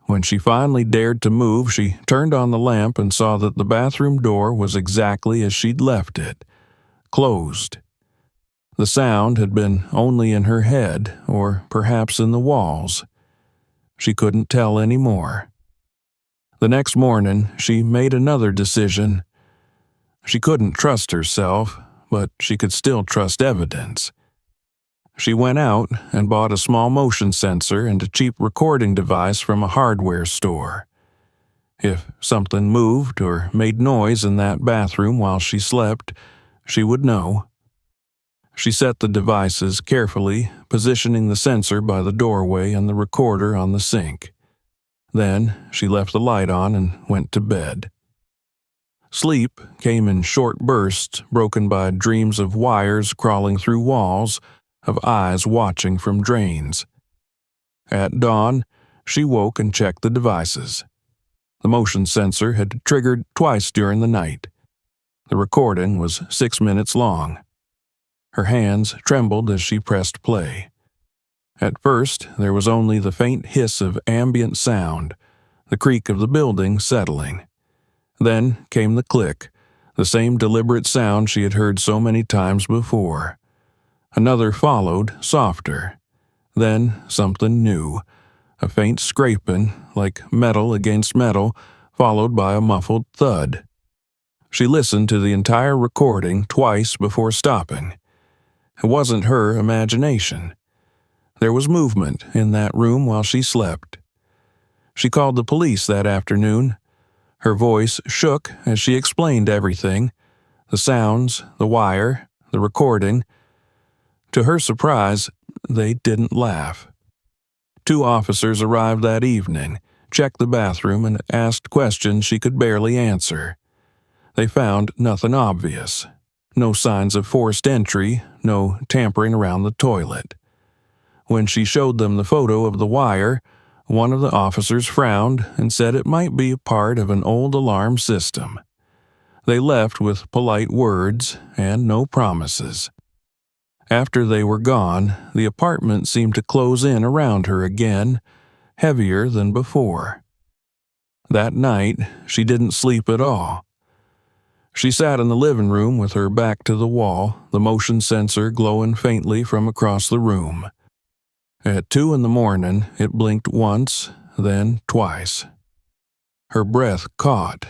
When she finally dared to move, she turned on the lamp and saw that the bathroom door was exactly as she'd left it, closed. The sound had been only in her head, or perhaps in the walls. She couldn't tell any more. The next morning, she made another decision. She couldn't trust herself, but she could still trust evidence. She went out and bought a small motion sensor and a cheap recording device from a hardware store. If something moved or made noise in that bathroom while she slept, she would know. She set the devices carefully, positioning the sensor by the doorway and the recorder on the sink. Then she left the light on and went to bed. Sleep came in short bursts, broken by dreams of wires crawling through walls, of eyes watching from drains. At dawn, she woke and checked the devices. The motion sensor had triggered twice during the night. The recording was 6 minutes long. Her hands trembled as she pressed play. At first, there was only the faint hiss of ambient sound, the creak of the building settling. Then came the click, the same deliberate sound she had heard so many times before. Another followed, softer. Then something new, a faint scraping, like metal against metal, followed by a muffled thud. She listened to the entire recording twice before stopping. It wasn't her imagination. There was movement in that room while she slept. She called the police that afternoon. Her voice shook as she explained everything, the sounds, the wire, the recording. To her surprise, they didn't laugh. 2 officers arrived that evening, checked the bathroom, and asked questions she could barely answer. They found nothing obvious. No signs of forced entry, no tampering around the toilet. When she showed them the photo of the wire, one of the officers frowned and said it might be a part of an old alarm system. They left with polite words and no promises. After they were gone, the apartment seemed to close in around her again, heavier than before. That night, she didn't sleep at all. She sat in the living room with her back to the wall, the motion sensor glowing faintly from across the room. At 2 a.m, it blinked once, then twice. Her breath caught.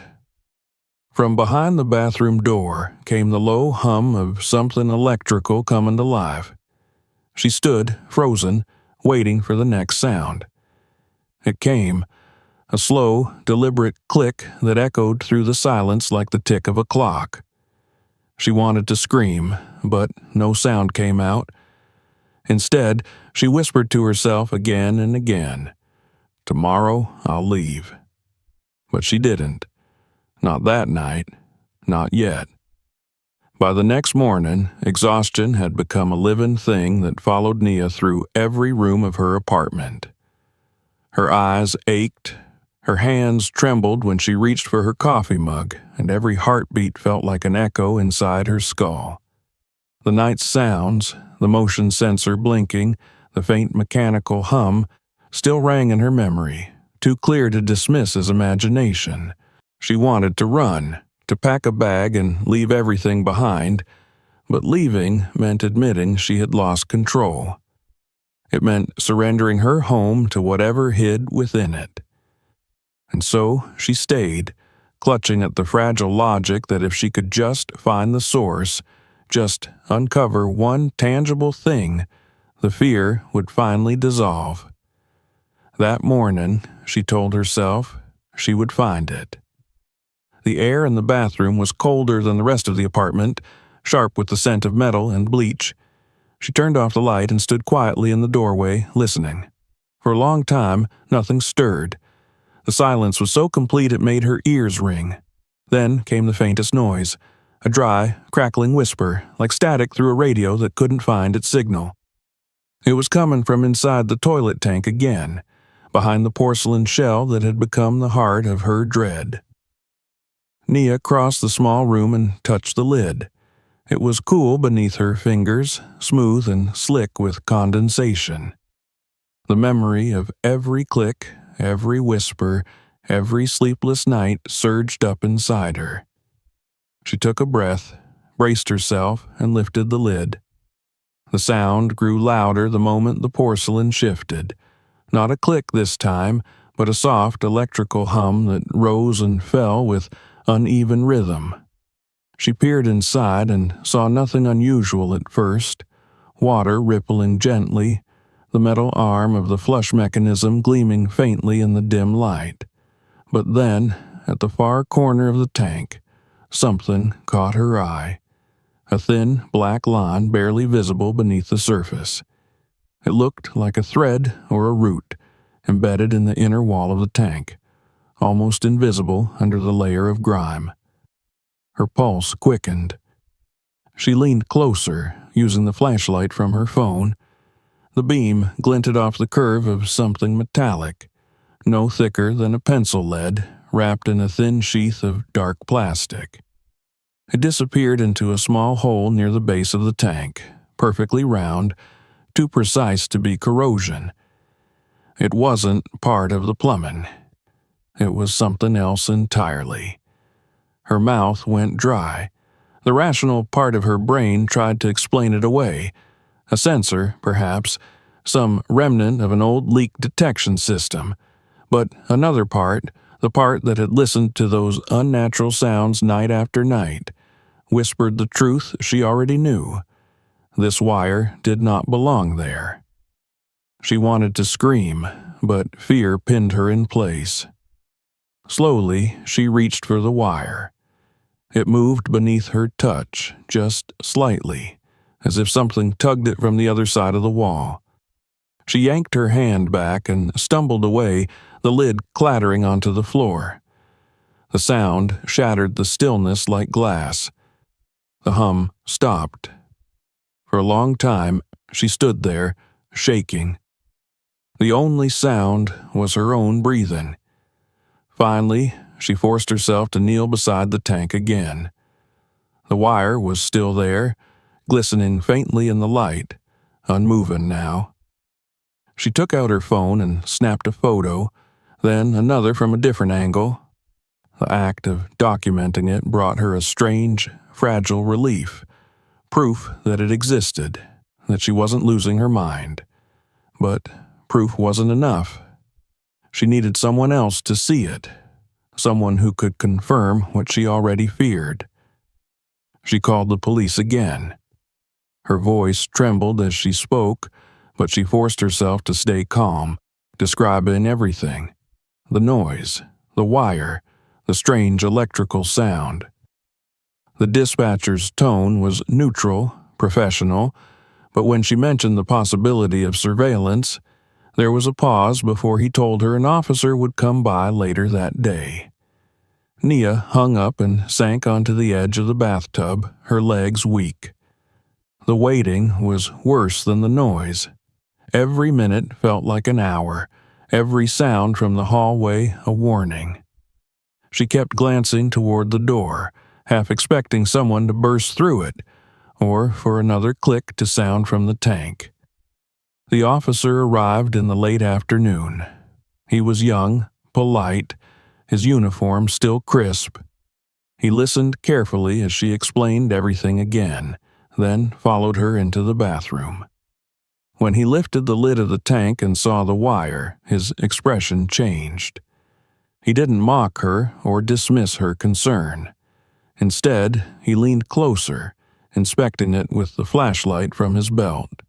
From behind the bathroom door came the low hum of something electrical coming to life. She stood, frozen, waiting for the next sound. It came, a slow, deliberate click that echoed through the silence like the tick of a clock. She wanted to scream, but no sound came out. Instead, she whispered to herself again and again, "Tomorrow I'll leave." But she didn't. Not that night. Not yet. By the next morning, exhaustion had become a living thing that followed Nia through every room of her apartment. Her eyes ached, her hands trembled when she reached for her coffee mug, and every heartbeat felt like an echo inside her skull. The night's sounds, the motion sensor blinking, the faint mechanical hum, still rang in her memory, too clear to dismiss as imagination. She wanted to run, to pack a bag and leave everything behind, but leaving meant admitting she had lost control. It meant surrendering her home to whatever hid within it. And so she stayed, clutching at the fragile logic that if she could just find the source, just uncover one tangible thing, the fear would finally dissolve. That morning, she told herself, she would find it. The air in the bathroom was colder than the rest of the apartment, sharp with the scent of metal and bleach. She turned off the light and stood quietly in the doorway, listening. For a long time, nothing stirred. The silence was so complete it made her ears ring. Then came the faintest noise, a dry, crackling whisper, like static through a radio that couldn't find its signal. It was coming from inside the toilet tank again, behind the porcelain shell that had become the heart of her dread. Nia crossed the small room and touched the lid. It was cool beneath her fingers, smooth and slick with condensation. The memory of every click, every whisper, every sleepless night surged up inside her. She took a breath, braced herself, and lifted the lid. The sound grew louder the moment the porcelain shifted. Not a click this time, but a soft electrical hum that rose and fell with uneven rhythm. She peered inside and saw nothing unusual at first. Water rippling gently, the metal arm of the flush mechanism gleaming faintly in the dim light. But then, at the far corner of the tank, something caught her eye. A thin, black line barely visible beneath the surface. It looked like a thread or a root, embedded in the inner wall of the tank, almost invisible under the layer of grime. Her pulse quickened. She leaned closer, using the flashlight from her phone. The beam glinted off the curve of something metallic, no thicker than a pencil lead, wrapped in a thin sheath of dark plastic. It disappeared into a small hole near the base of the tank, perfectly round, too precise to be corrosion. It wasn't part of the plumbing. It was something else entirely. Her mouth went dry. The rational part of her brain tried to explain it away. A sensor, perhaps, some remnant of an old leak detection system. But another part, the part that had listened to those unnatural sounds night after night, whispered the truth she already knew. This wire did not belong there. She wanted to scream, but fear pinned her in place. Slowly, she reached for the wire. It moved beneath her touch, just slightly, as if something tugged it from the other side of the wall. She yanked her hand back and stumbled away, the lid clattering onto the floor. The sound shattered the stillness like glass. The hum stopped. For a long time, she stood there, shaking. The only sound was her own breathing. Finally, she forced herself to kneel beside the tank again. The wire was still there, glistening faintly in the light, unmoving now. She took out her phone and snapped a photo, then another from a different angle. The act of documenting it brought her a strange, fragile relief, proof that it existed, that she wasn't losing her mind. But proof wasn't enough. She needed someone else to see it, someone who could confirm what she already feared. She called the police again. Her voice trembled as she spoke, but she forced herself to stay calm, describing everything. The noise, the wire, the strange electrical sound. The dispatcher's tone was neutral, professional, but when she mentioned the possibility of surveillance, there was a pause before he told her an officer would come by later that day. Nia hung up and sank onto the edge of the bathtub, her legs weak. The waiting was worse than the noise. Every minute felt like an hour, every sound from the hallway a warning. She kept glancing toward the door, half expecting someone to burst through it, or for another click to sound from the tank. The officer arrived in the late afternoon. He was young, polite, his uniform still crisp. He listened carefully as she explained everything again, then followed her into the bathroom. When he lifted the lid of the tank and saw the wire, his expression changed. He didn't mock her or dismiss her concern. Instead, he leaned closer, inspecting it with the flashlight from his belt.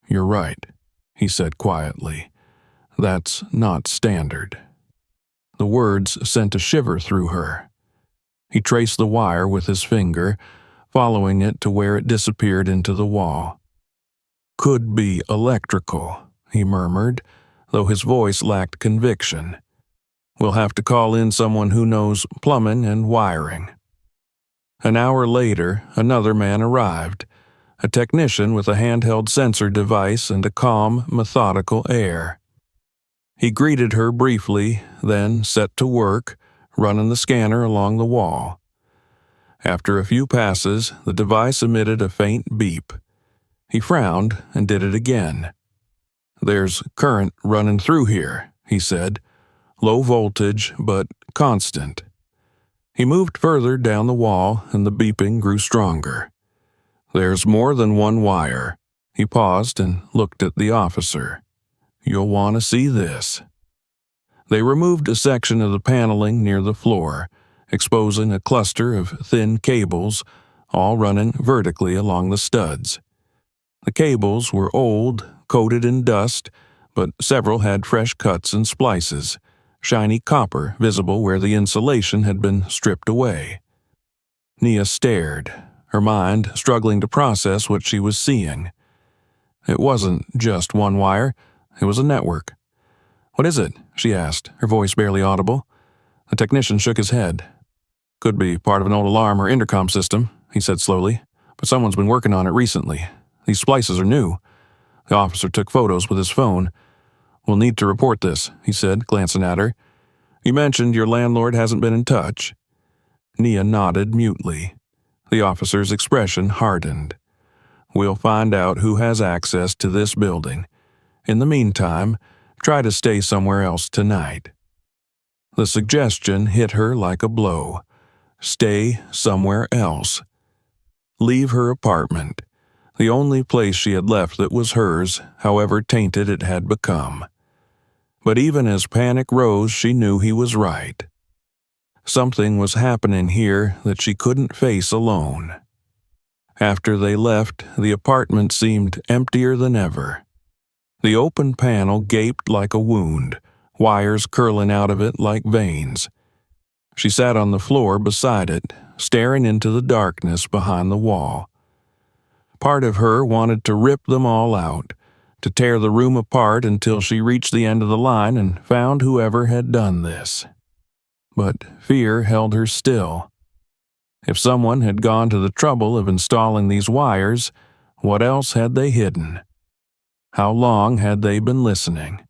"You're right," he said quietly. "That's not standard." The words sent a shiver through her. He traced the wire with his finger, following it to where it disappeared into the wall. "Could be electrical," he murmured, though his voice lacked conviction. "We'll have to call in someone who knows plumbing and wiring." An hour later, another man arrived, a technician with a handheld sensor device and a calm, methodical air. He greeted her briefly, then set to work, running the scanner along the wall. After a few passes, the device emitted a faint beep. He frowned and did it again. "There's current running through here," he said. "Low voltage, but constant." He moved further down the wall, and the beeping grew stronger. "There's more than one wire." He paused and looked at the officer. "You'll want to see this." They removed a section of the paneling near the floor, exposing a cluster of thin cables, all running vertically along the studs. The cables were old, coated in dust, but several had fresh cuts and splices, shiny copper visible where the insulation had been stripped away. Nia stared, her mind struggling to process what she was seeing. It wasn't just one wire, it was a network. "What is it?" she asked, her voice barely audible. The technician shook his head. "Could be part of an old alarm or intercom system," he said slowly, "but someone's been working on it recently. These splices are new." The officer took photos with his phone. "We'll need to report this," he said, glancing at her. "You mentioned your landlord hasn't been in touch." Nia nodded mutely. The officer's expression hardened. "We'll find out who has access to this building. In the meantime, try to stay somewhere else tonight." The suggestion hit her like a blow. Stay somewhere else. Leave her apartment. The only place she had left that was hers, however tainted it had become. But even as panic rose, she knew he was right. Something was happening here that she couldn't face alone. After they left, the apartment seemed emptier than ever. The open panel gaped like a wound, wires curling out of it like veins. She sat on the floor beside it, staring into the darkness behind the wall. Part of her wanted to rip them all out, to tear the room apart until she reached the end of the line and found whoever had done this. But fear held her still. If someone had gone to the trouble of installing these wires, what else had they hidden? How long had they been listening?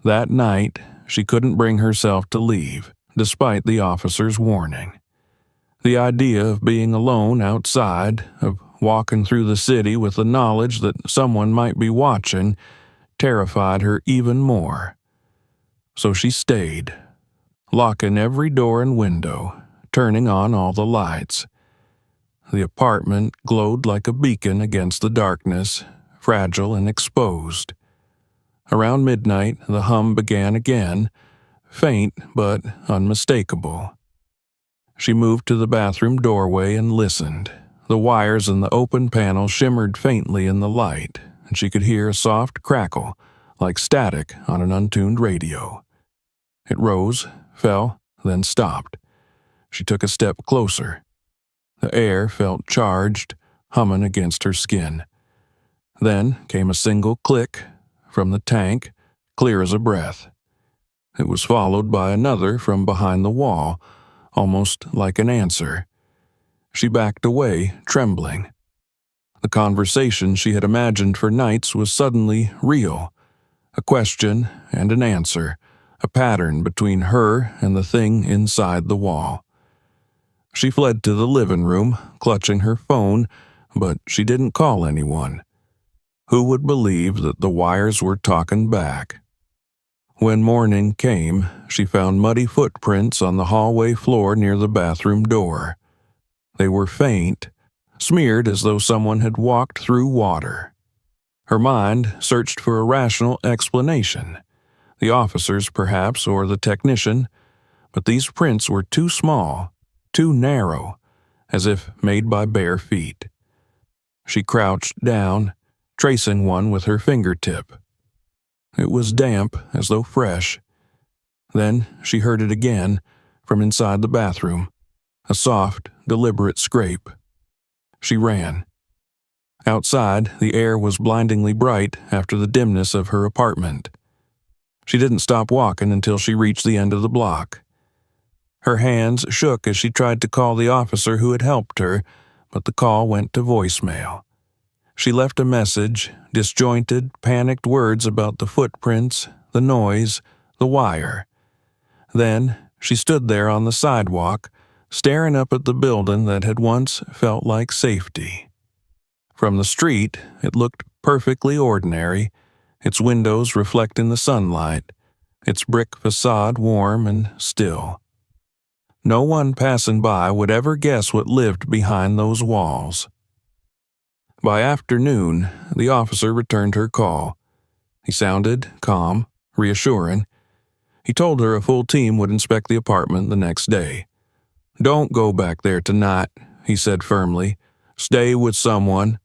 That night, she couldn't bring herself to leave, despite the officer's warning. The idea of being alone outside, of walking through the city with the knowledge that someone might be watching, terrified her even more. So she stayed, locking every door and window, turning on all the lights. The apartment glowed like a beacon against the darkness, fragile and exposed. Around midnight, the hum began again, faint but unmistakable. She moved to the bathroom doorway and listened. The wires in the open panel shimmered faintly in the light, and she could hear a soft crackle, like static on an untuned radio. It rose, fell, then stopped. She took a step closer. The air felt charged, humming against her skin. Then came a single click from the tank, clear as a breath. It was followed by another from behind the wall, almost like an answer. She backed away, trembling. The conversation she had imagined for nights was suddenly real. A question and an answer, a pattern between her and the thing inside the wall. She fled to the living room, clutching her phone, but she didn't call anyone. Who would believe that the wires were talking back? When morning came, she found muddy footprints on the hallway floor near the bathroom door. They were faint, smeared as though someone had walked through water. Her mind searched for a rational explanation. The officers, perhaps, or the technician, but these prints were too small, too narrow, as if made by bare feet. She crouched down, tracing one with her fingertip. It was damp, as though fresh. Then she heard it again, from inside the bathroom, a soft, deliberate scrape. She ran. Outside, the air was blindingly bright after the dimness of her apartment. She didn't stop walking until she reached the end of the block. Her hands shook as she tried to call the officer who had helped her, but the call went to voicemail. She left a message, disjointed, panicked words about the footprints, the noise, the wire. Then she stood there on the sidewalk, staring up at the building that had once felt like safety. From the street, it looked perfectly ordinary, its windows reflecting the sunlight, its brick facade warm and still. No one passing by would ever guess what lived behind those walls. By afternoon, the officer returned her call. He sounded calm, reassuring. He told her a full team would inspect the apartment the next day. "Don't go back there tonight," he said firmly. "Stay with someone."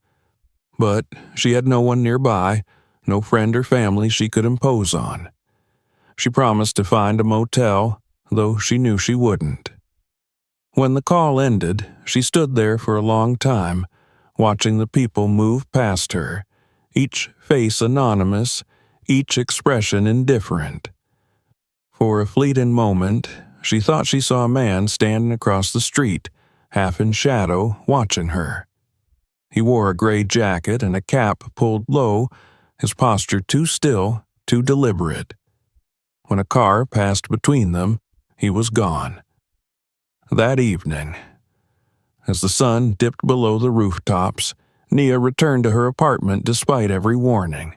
But she had no one nearby, no friend or family she could impose on. She promised to find a motel, though she knew she wouldn't. When the call ended, she stood there for a long time, watching the people move past her, each face anonymous, each expression indifferent. For a fleeting moment, she thought she saw a man standing across the street, half in shadow, watching her. He wore a gray jacket and a cap pulled low, his posture too still, too deliberate. When a car passed between them, he was gone. That evening, as the sun dipped below the rooftops, Nia returned to her apartment despite every warning.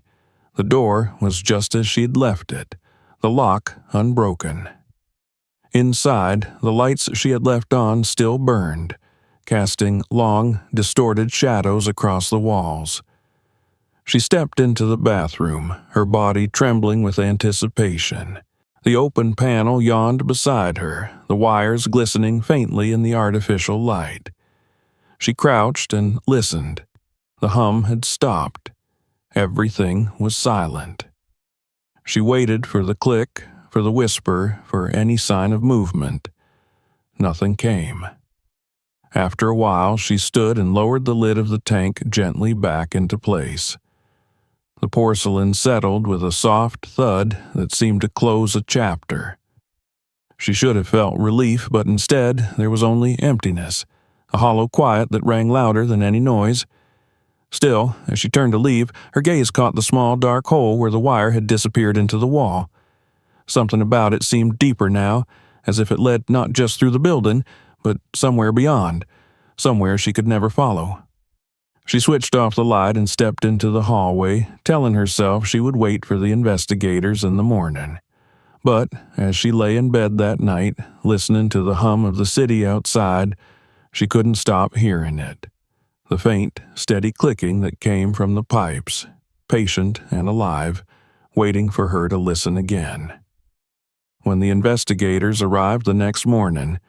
The door was just as she'd left it, the lock unbroken. Inside, the lights she had left on still burned, casting long, distorted shadows across the walls. She stepped into the bathroom, her body trembling with anticipation. The open panel yawned beside her, the wires glistening faintly in the artificial light. She crouched and listened. The hum had stopped. Everything was silent. She waited for the click, for the whisper, for any sign of movement. Nothing came. After a while, she stood and lowered the lid of the tank gently back into place. The porcelain settled with a soft thud that seemed to close a chapter. She should have felt relief, but instead there was only emptiness, a hollow quiet that rang louder than any noise. Still, as she turned to leave, her gaze caught the small dark hole where the wire had disappeared into the wall. Something about it seemed deeper now, as if it led not just through the building, but somewhere beyond, somewhere she could never follow. She switched off the light and stepped into the hallway, telling herself she would wait for the investigators in the morning. But as she lay in bed that night, listening to the hum of the city outside, she couldn't stop hearing it. The faint, steady clicking that came from the pipes, patient and alive, waiting for her to listen again. When the investigators arrived the next morning,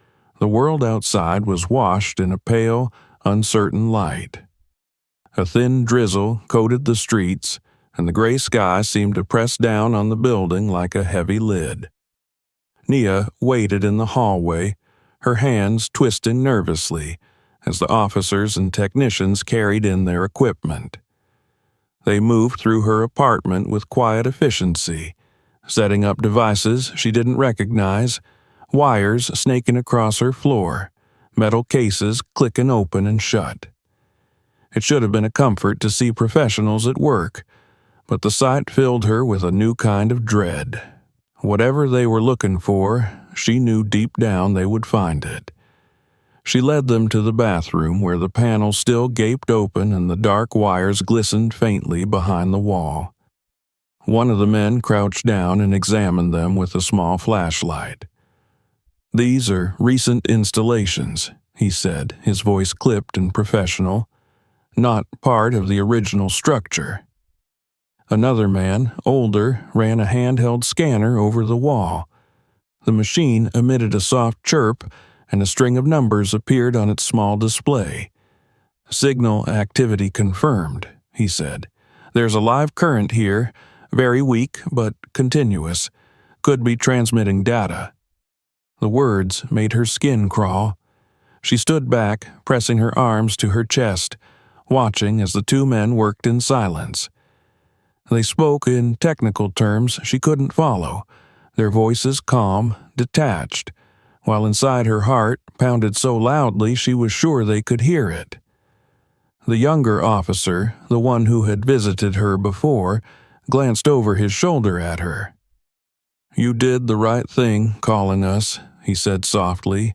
the world outside was washed in a pale, uncertain light. A thin drizzle coated the streets, and the gray sky seemed to press down on the building like a heavy lid. Nia waited in the hallway, her hands twisting nervously, as the officers and technicians carried in their equipment. They moved through her apartment with quiet efficiency, setting up devices she didn't recognize, wires snaking across her floor, metal cases clicking open and shut. It should have been a comfort to see professionals at work, but the sight filled her with a new kind of dread. Whatever they were looking for, she knew deep down they would find it. She led them to the bathroom where the panel still gaped open and the dark wires glistened faintly behind the wall. One of the men crouched down and examined them with a small flashlight. "These are recent installations," he said, his voice clipped and professional. "Not part of the original structure." Another man, older, ran a handheld scanner over the wall. The machine emitted a soft chirp, and a string of numbers appeared on its small display. "Signal activity confirmed," he said. "There's a live current here, very weak but continuous. Could be transmitting data." The words made her skin crawl. She stood back, pressing her arms to her chest, watching as the two men worked in silence. They spoke in technical terms she couldn't follow, their voices calm, detached, while inside her heart pounded so loudly she was sure they could hear it. The younger officer, the one who had visited her before, glanced over his shoulder at her. "You did the right thing calling us," he said softly.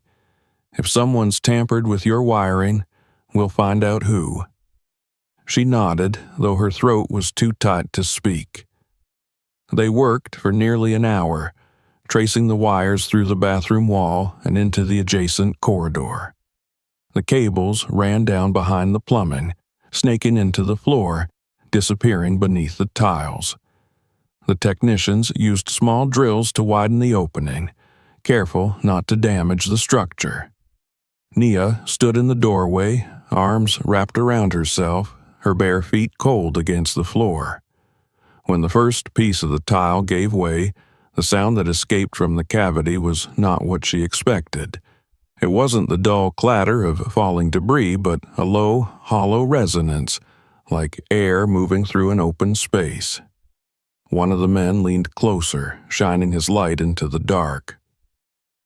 "If someone's tampered with your wiring, we'll find out who." She nodded, though her throat was too tight to speak. They worked for nearly an hour, tracing the wires through the bathroom wall and into the adjacent corridor. The cables ran down behind the plumbing, snaking into the floor, disappearing beneath the tiles. The technicians used small drills to widen the opening, careful not to damage the structure. Nia stood in the doorway, arms wrapped around herself, her bare feet cold against the floor. When the first piece of the tile gave way, the sound that escaped from the cavity was not what she expected. It wasn't the dull clatter of falling debris, but a low, hollow resonance, like air moving through an open space. One of the men leaned closer, shining his light into the dark.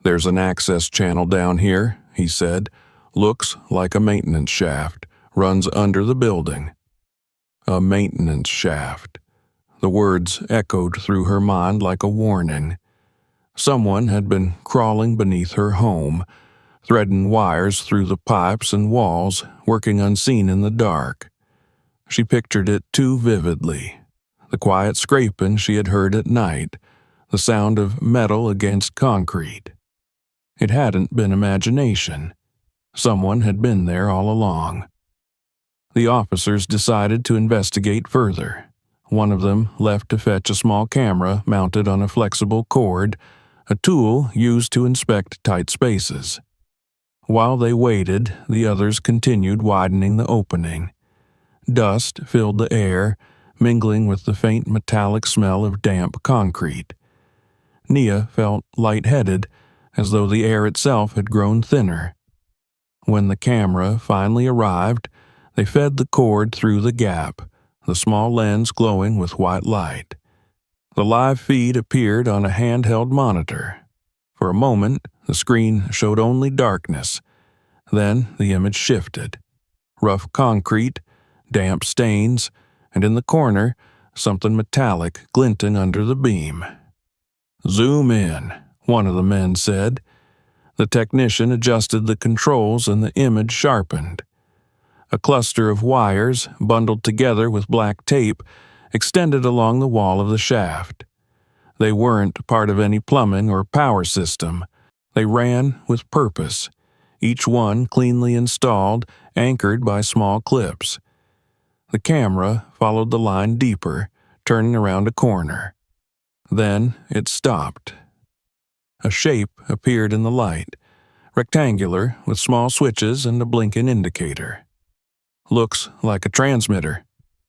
"There's an access channel down here," he said. "Looks like a maintenance shaft. Runs under the building." A maintenance shaft. The words echoed through her mind like a warning. Someone had been crawling beneath her home, threading wires through the pipes and walls, working unseen in the dark. She pictured it too vividly. The quiet scraping she had heard at night, the sound of metal against concrete. It hadn't been imagination. Someone had been there all along. The officers decided to investigate further. One of them left to fetch a small camera mounted on a flexible cord, a tool used to inspect tight spaces. While they waited, the others continued widening the opening. Dust filled the air, mingling with the faint metallic smell of damp concrete. Nia felt lightheaded, as though the air itself had grown thinner. When the camera finally arrived, they fed the cord through the gap, the small lens glowing with white light. The live feed appeared on a handheld monitor. For a moment, the screen showed only darkness. Then the image shifted. Rough concrete, damp stains, and in the corner, something metallic glinting under the beam. "Zoom in," one of the men said. The technician adjusted the controls and the image sharpened. A cluster of wires, bundled together with black tape, extended along the wall of the shaft. They weren't part of any plumbing or power system. They ran with purpose, each one cleanly installed, anchored by small clips. The camera followed the line deeper, turning around a corner. Then it stopped. A shape appeared in the light, rectangular, with small switches and a blinking indicator. "Looks like a transmitter,"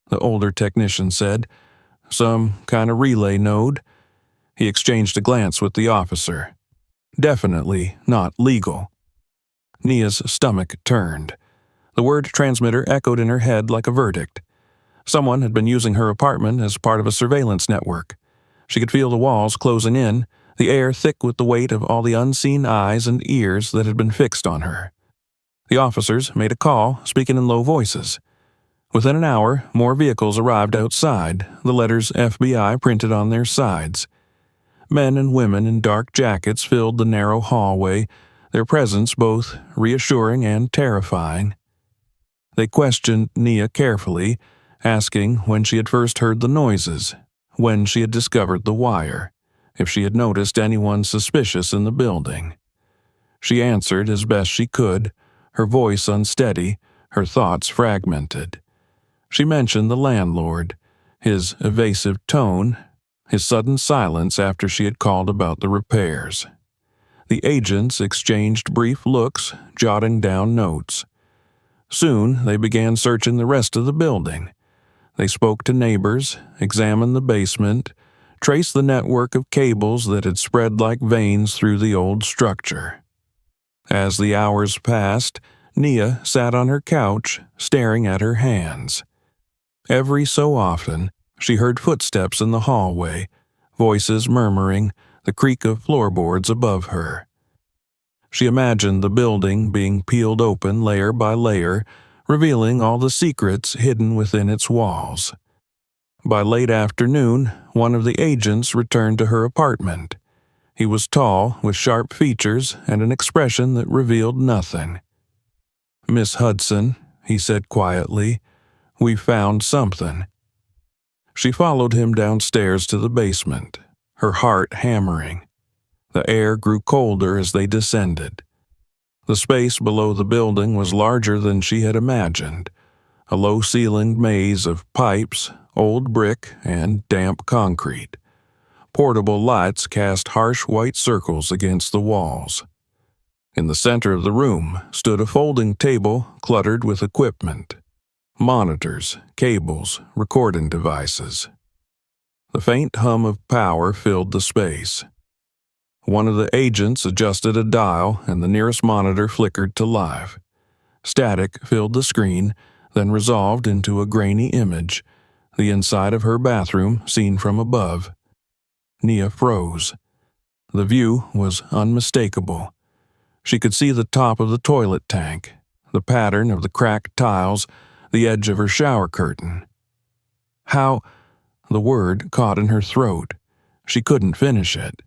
the older technician said. "Some kind of relay node." He exchanged a glance with the officer. "Definitely not legal." Nia's stomach turned. The word transmitter echoed in her head like a verdict. Someone had been using her apartment as part of a surveillance network. She could feel the walls closing in, the air thick with the weight of all the unseen eyes and ears that had been fixed on her. The officers made a call, speaking in low voices. Within an hour, more vehicles arrived outside, the letters FBI printed on their sides. Men and women in dark jackets filled the narrow hallway, their presence both reassuring and terrifying. They questioned Nia carefully, asking when she had first heard the noises, when she had discovered the wire, if she had noticed anyone suspicious in the building. She answered as best she could, her voice unsteady, her thoughts fragmented. She mentioned the landlord, his evasive tone, his sudden silence after she had called about the repairs. The agents exchanged brief looks, jotting down notes. Soon they began searching the rest of the building. They spoke to neighbors, examined the basement, traced the network of cables that had spread like veins through the old structure. As the hours passed, Nia sat on her couch, staring at her hands. Every so often, she heard footsteps in the hallway, voices murmuring, the creak of floorboards above her. She imagined the building being peeled open layer by layer, revealing all the secrets hidden within its walls. By late afternoon, one of the agents returned to her apartment. He was tall, with sharp features and an expression that revealed nothing. "Miss Hudson," he said quietly, "we found something." She followed him downstairs to the basement, her heart hammering. The air grew colder as they descended. The space below the building was larger than she had imagined, a low-ceilinged maze of pipes, old brick, and damp concrete. Portable lights cast harsh white circles against the walls. In the center of the room stood a folding table cluttered with equipment. Monitors, cables, recording devices. The faint hum of power filled the space. One of the agents adjusted a dial and the nearest monitor flickered to life. Static filled the screen, then resolved into a grainy image, the inside of her bathroom seen from above. Nia froze. The view was unmistakable. She could see the top of the toilet tank, the pattern of the cracked tiles, the edge of her shower curtain. How? The word caught in her throat. She couldn't finish it.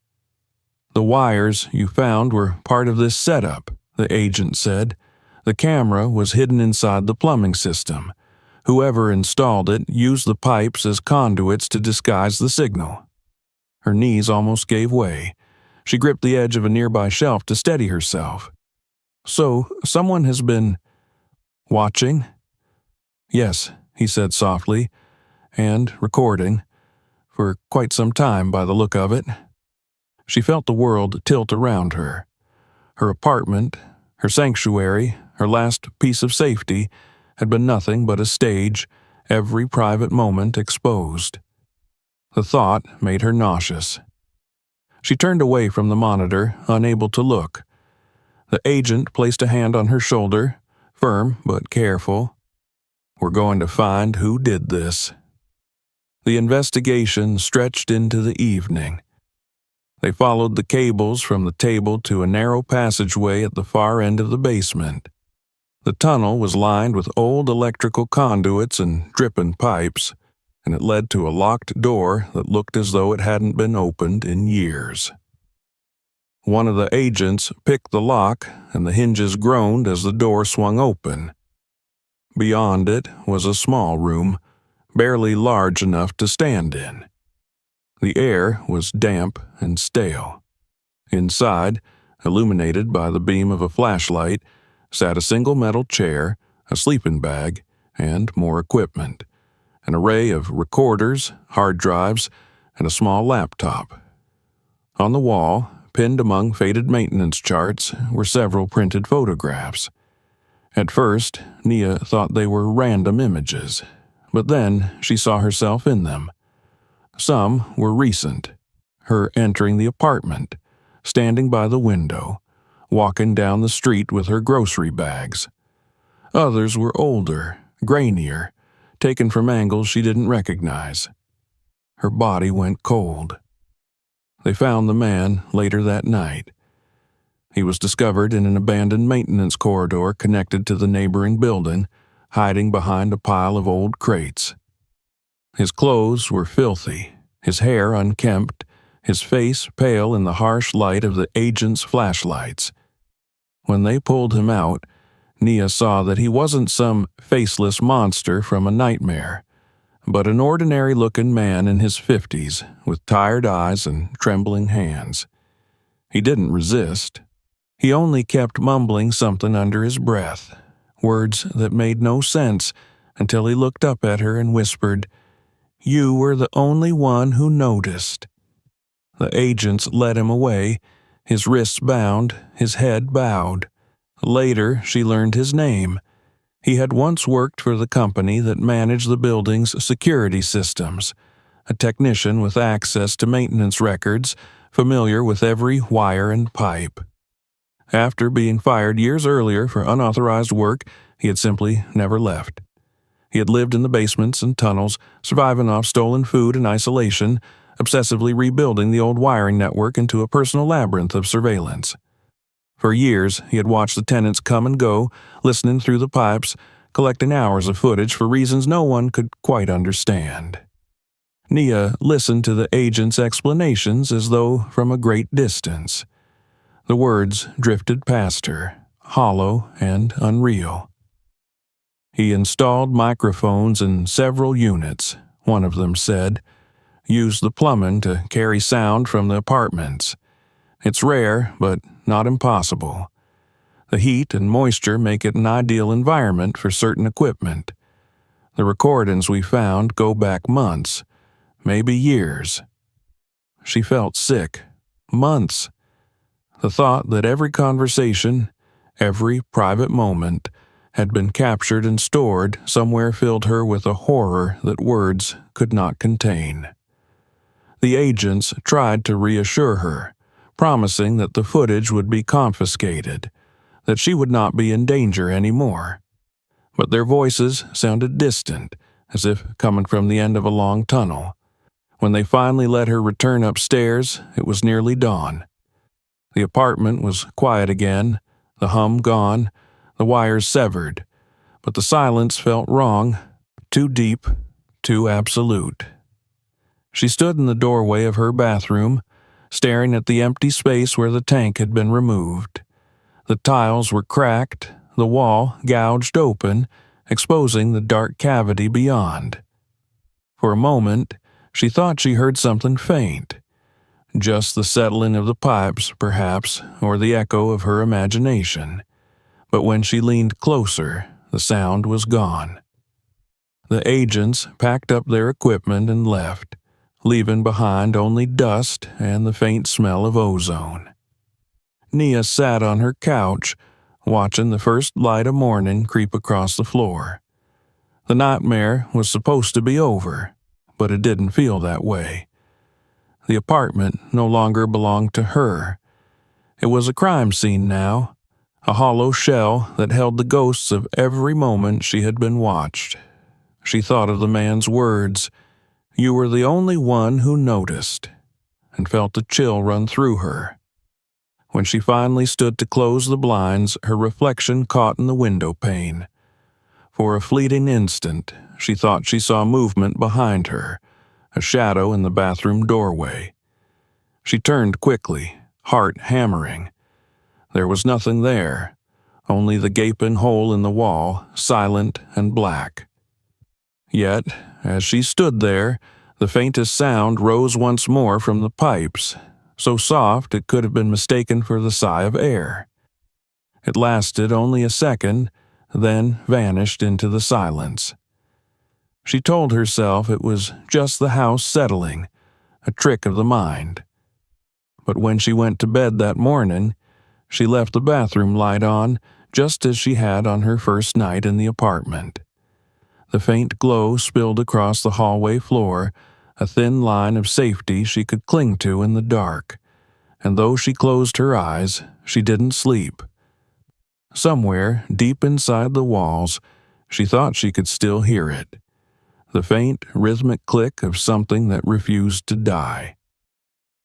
"The wires you found were part of this setup," the agent said. "The camera was hidden inside the plumbing system. Whoever installed it used the pipes as conduits to disguise the signal." Her knees almost gave way. She gripped the edge of a nearby shelf to steady herself. "So, someone has been watching?" "Yes," he said softly, "and recording. For quite some time by the look of it." She felt the world tilt around her. Her apartment, her sanctuary, her last piece of safety, had been nothing but a stage, every private moment exposed. The thought made her nauseous. She turned away from the monitor, unable to look. The agent placed a hand on her shoulder, firm but careful. "We're going to find who did this." The investigation stretched into the evening. They followed the cables from the table to a narrow passageway at the far end of the basement. The tunnel was lined with old electrical conduits and dripping pipes, and it led to a locked door that looked as though it hadn't been opened in years. One of the agents picked the lock, and the hinges groaned as the door swung open. Beyond it was a small room, barely large enough to stand in. The air was damp and stale. Inside, illuminated by the beam of a flashlight, sat a single metal chair, a sleeping bag, and more equipment, an array of recorders, hard drives, and a small laptop. On the wall, pinned among faded maintenance charts, were several printed photographs. At first, Nia thought they were random images, but then she saw herself in them. Some were recent, her entering the apartment, standing by the window, walking down the street with her grocery bags. Others were older, grainier, taken from angles she didn't recognize. Her body went cold. They found the man later that night. He was discovered in an abandoned maintenance corridor connected to the neighboring building, hiding behind a pile of old crates. His clothes were filthy, his hair unkempt, his face pale in the harsh light of the agent's flashlights. When they pulled him out, Nia saw that he wasn't some faceless monster from a nightmare, but an ordinary-looking man in his 50s with tired eyes and trembling hands. He didn't resist. He only kept mumbling something under his breath, words that made no sense until he looked up at her and whispered, "You were the only one who noticed." The agents led him away, his wrists bound, his head bowed. Later, she learned his name. He had once worked for the company that managed the building's security systems, a technician with access to maintenance records, familiar with every wire and pipe. After being fired years earlier for unauthorized work, he had simply never left. He had lived in the basements and tunnels, surviving off stolen food and isolation, obsessively rebuilding the old wiring network into a personal labyrinth of surveillance. For years, he had watched the tenants come and go, listening through the pipes, collecting hours of footage for reasons no one could quite understand. Nia listened to the agent's explanations as though from a great distance. The words drifted past her, hollow and unreal. He installed microphones in several units, one of them said, used the plumbing to carry sound from the apartments. It's rare, but not impossible. The heat and moisture make it an ideal environment for certain equipment. The recordings we found go back months, maybe years. She felt sick. Months. The thought that every conversation, every private moment, had been captured and stored somewhere filled her with a horror that words could not contain. The agents tried to reassure her, promising that the footage would be confiscated, that she would not be in danger anymore. But their voices sounded distant, as if coming from the end of a long tunnel. When they finally let her return upstairs, it was nearly dawn. The apartment was quiet again, the hum gone, the wires severed, but the silence felt wrong, too deep, too absolute. She stood in the doorway of her bathroom, staring at the empty space where the tank had been removed. The tiles were cracked, the wall gouged open, exposing the dark cavity beyond. For a moment, she thought she heard something faint. Just the settling of the pipes, perhaps, or the echo of her imagination. But when she leaned closer, the sound was gone. The agents packed up their equipment and left, leaving behind only dust and the faint smell of ozone. Nia sat on her couch, watching the first light of morning creep across the floor. The nightmare was supposed to be over, but it didn't feel that way. The apartment no longer belonged to her. It was a crime scene now, a hollow shell that held the ghosts of every moment she had been watched. She thought of the man's words, "You were the only one who noticed," and felt a chill run through her. When she finally stood to close the blinds, her reflection caught in the window pane. For a fleeting instant, she thought she saw movement behind her, a shadow in the bathroom doorway. She turned quickly, heart hammering. There was nothing there, only the gaping hole in the wall, silent and black. Yet, as she stood there, the faintest sound rose once more from the pipes, so soft it could have been mistaken for the sigh of air. It lasted only a second, then vanished into the silence. She told herself it was just the house settling, a trick of the mind. But when she went to bed that morning, she left the bathroom light on just as she had on her first night in the apartment. The faint glow spilled across the hallway floor, a thin line of safety she could cling to in the dark, and though she closed her eyes, she didn't sleep. Somewhere, deep inside the walls, she thought she could still hear it. The faint, rhythmic click of something that refused to die.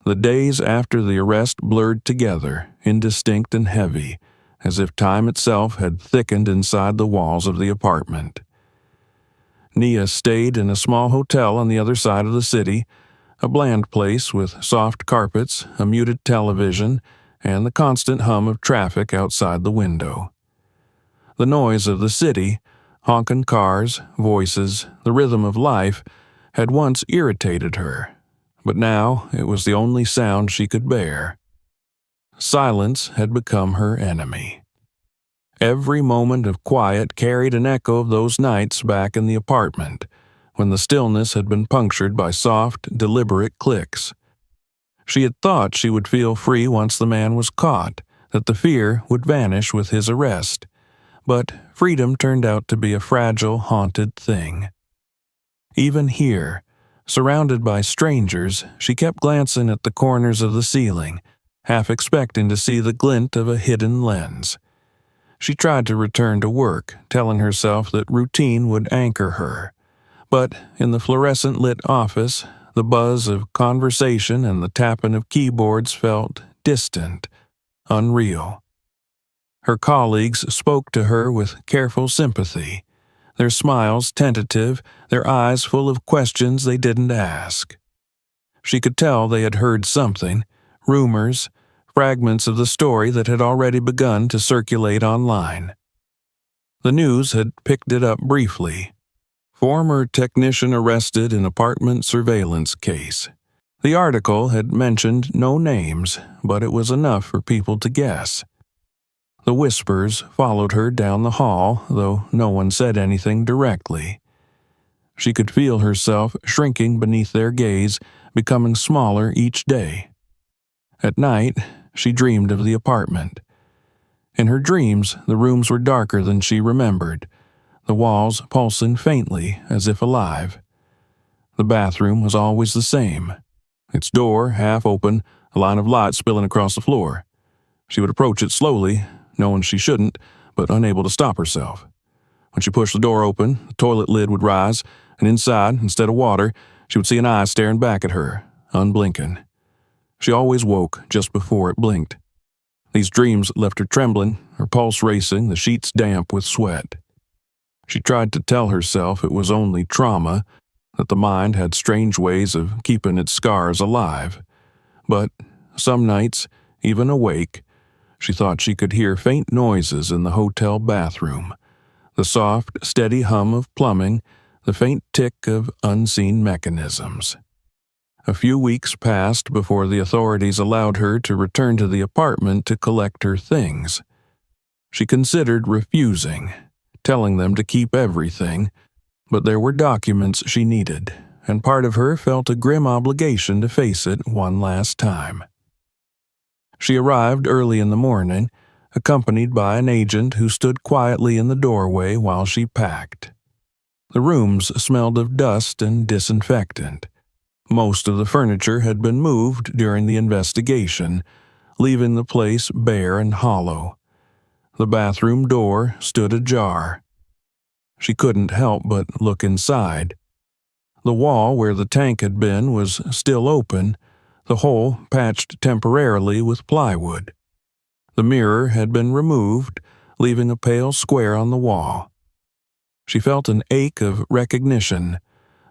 The days after the arrest blurred together, indistinct and heavy, as if time itself had thickened inside the walls of the apartment. Nia stayed in a small hotel on the other side of the city, a bland place with soft carpets, a muted television, and the constant hum of traffic outside the window. The noise of the city, honking cars, voices, the rhythm of life, had once irritated her, but now it was the only sound she could bear. Silence had become her enemy. Every moment of quiet carried an echo of those nights back in the apartment, when the stillness had been punctured by soft, deliberate clicks. She had thought she would feel free once the man was caught, that the fear would vanish with his arrest. But freedom turned out to be a fragile, haunted thing. Even here, surrounded by strangers, she kept glancing at the corners of the ceiling, half expecting to see the glint of a hidden lens. She tried to return to work, telling herself that routine would anchor her. But in the fluorescent-lit office, the buzz of conversation and the tapping of keyboards felt distant, unreal. Her colleagues spoke to her with careful sympathy, their smiles tentative, their eyes full of questions they didn't ask. She could tell they had heard something, rumors, fragments of the story that had already begun to circulate online. The news had picked it up briefly. Former technician arrested in apartment surveillance case. The article had mentioned no names, but it was enough for people to guess. The whispers followed her down the hall, though no one said anything directly. She could feel herself shrinking beneath their gaze, becoming smaller each day. At night, she dreamed of the apartment. In her dreams, the rooms were darker than she remembered, the walls pulsing faintly as if alive. The bathroom was always the same, its door half open, a line of light spilling across the floor. She would approach it slowly, knowing she shouldn't, but unable to stop herself. When she pushed the door open, the toilet lid would rise, and inside, instead of water, she would see an eye staring back at her, unblinking. She always woke just before it blinked. These dreams left her trembling, her pulse racing, the sheets damp with sweat. She tried to tell herself it was only trauma, that the mind had strange ways of keeping its scars alive. But some nights, even awake, she thought she could hear faint noises in the hotel bathroom, the soft, steady hum of plumbing, the faint tick of unseen mechanisms. A few weeks passed before the authorities allowed her to return to the apartment to collect her things. She considered refusing, telling them to keep everything, but there were documents she needed, and part of her felt a grim obligation to face it one last time. She arrived early in the morning, accompanied by an agent who stood quietly in the doorway while she packed. The rooms smelled of dust and disinfectant. Most of the furniture had been moved during the investigation, leaving the place bare and hollow. The bathroom door stood ajar. She couldn't help but look inside. The wall where the tank had been was still open, the hole patched temporarily with plywood. The mirror had been removed, leaving a pale square on the wall. She felt an ache of recognition,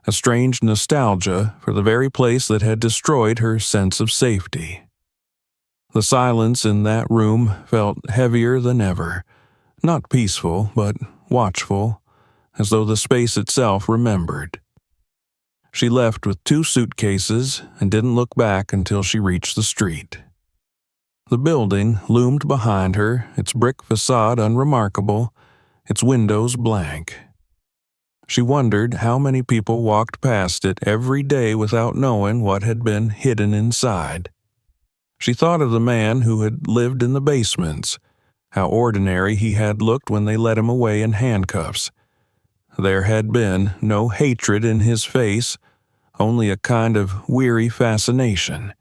a strange nostalgia for the very place that had destroyed her sense of safety. The silence in that room felt heavier than ever, not peaceful, but watchful, as though the space itself remembered. She left with 2 suitcases and didn't look back until she reached the street. The building loomed behind her, its brick facade unremarkable, its windows blank. She wondered how many people walked past it every day without knowing what had been hidden inside. She thought of the man who had lived in the basements, how ordinary he had looked when they led him away in handcuffs. There had been no hatred in his face, only a kind of weary fascination,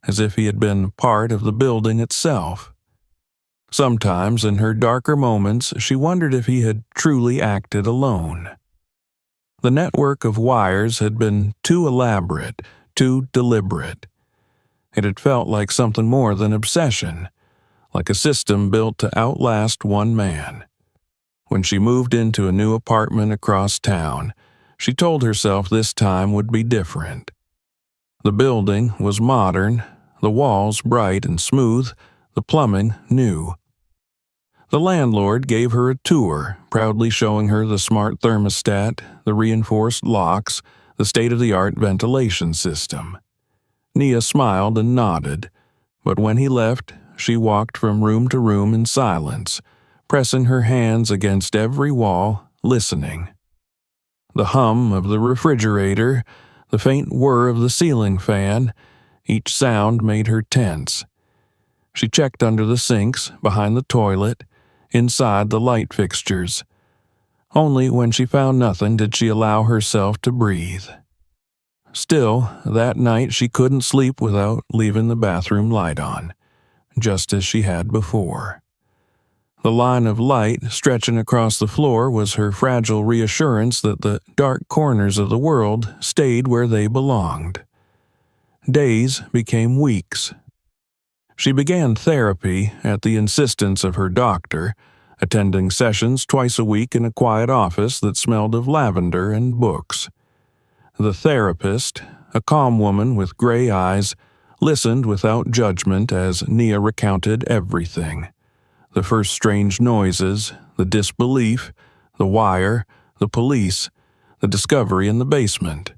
as if he had been part of the building itself. Sometimes, in her darker moments, she wondered if he had truly acted alone. The network of wires had been too elaborate, too deliberate. It had felt like something more than obsession, like a system built to outlast one man. When she moved into a new apartment across town, she told herself this time would be different. The building was modern, the walls bright and smooth, the plumbing new. The landlord gave her a tour, proudly showing her the smart thermostat, the reinforced locks, the state-of-the-art ventilation system. Nia smiled and nodded, but when he left, she walked from room to room in silence, pressing her hands against every wall, listening. The hum of the refrigerator, the faint whir of the ceiling fan, each sound made her tense. She checked under the sinks, behind the toilet, inside the light fixtures. Only when she found nothing did she allow herself to breathe. Still, that night she couldn't sleep without leaving the bathroom light on, just as she had before. The line of light stretching across the floor was her fragile reassurance that the dark corners of the world stayed where they belonged. Days became weeks. She began therapy at the insistence of her doctor, attending sessions twice a week in a quiet office that smelled of lavender and books. The therapist, a calm woman with gray eyes, listened without judgment as Nia recounted everything. The first strange noises, the disbelief, the wire, the police, the discovery in the basement.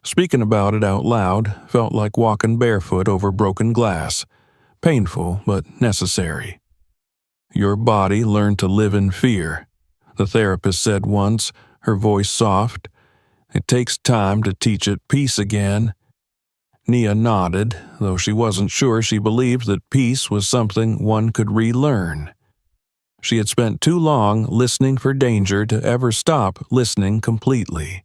Speaking about it out loud felt like walking barefoot over broken glass, painful but necessary. Your body learned to live in fear, the therapist said once, her voice soft. It takes time to teach it peace again. Nia nodded, though she wasn't sure she believed that peace was something one could relearn. She had spent too long listening for danger to ever stop listening completely.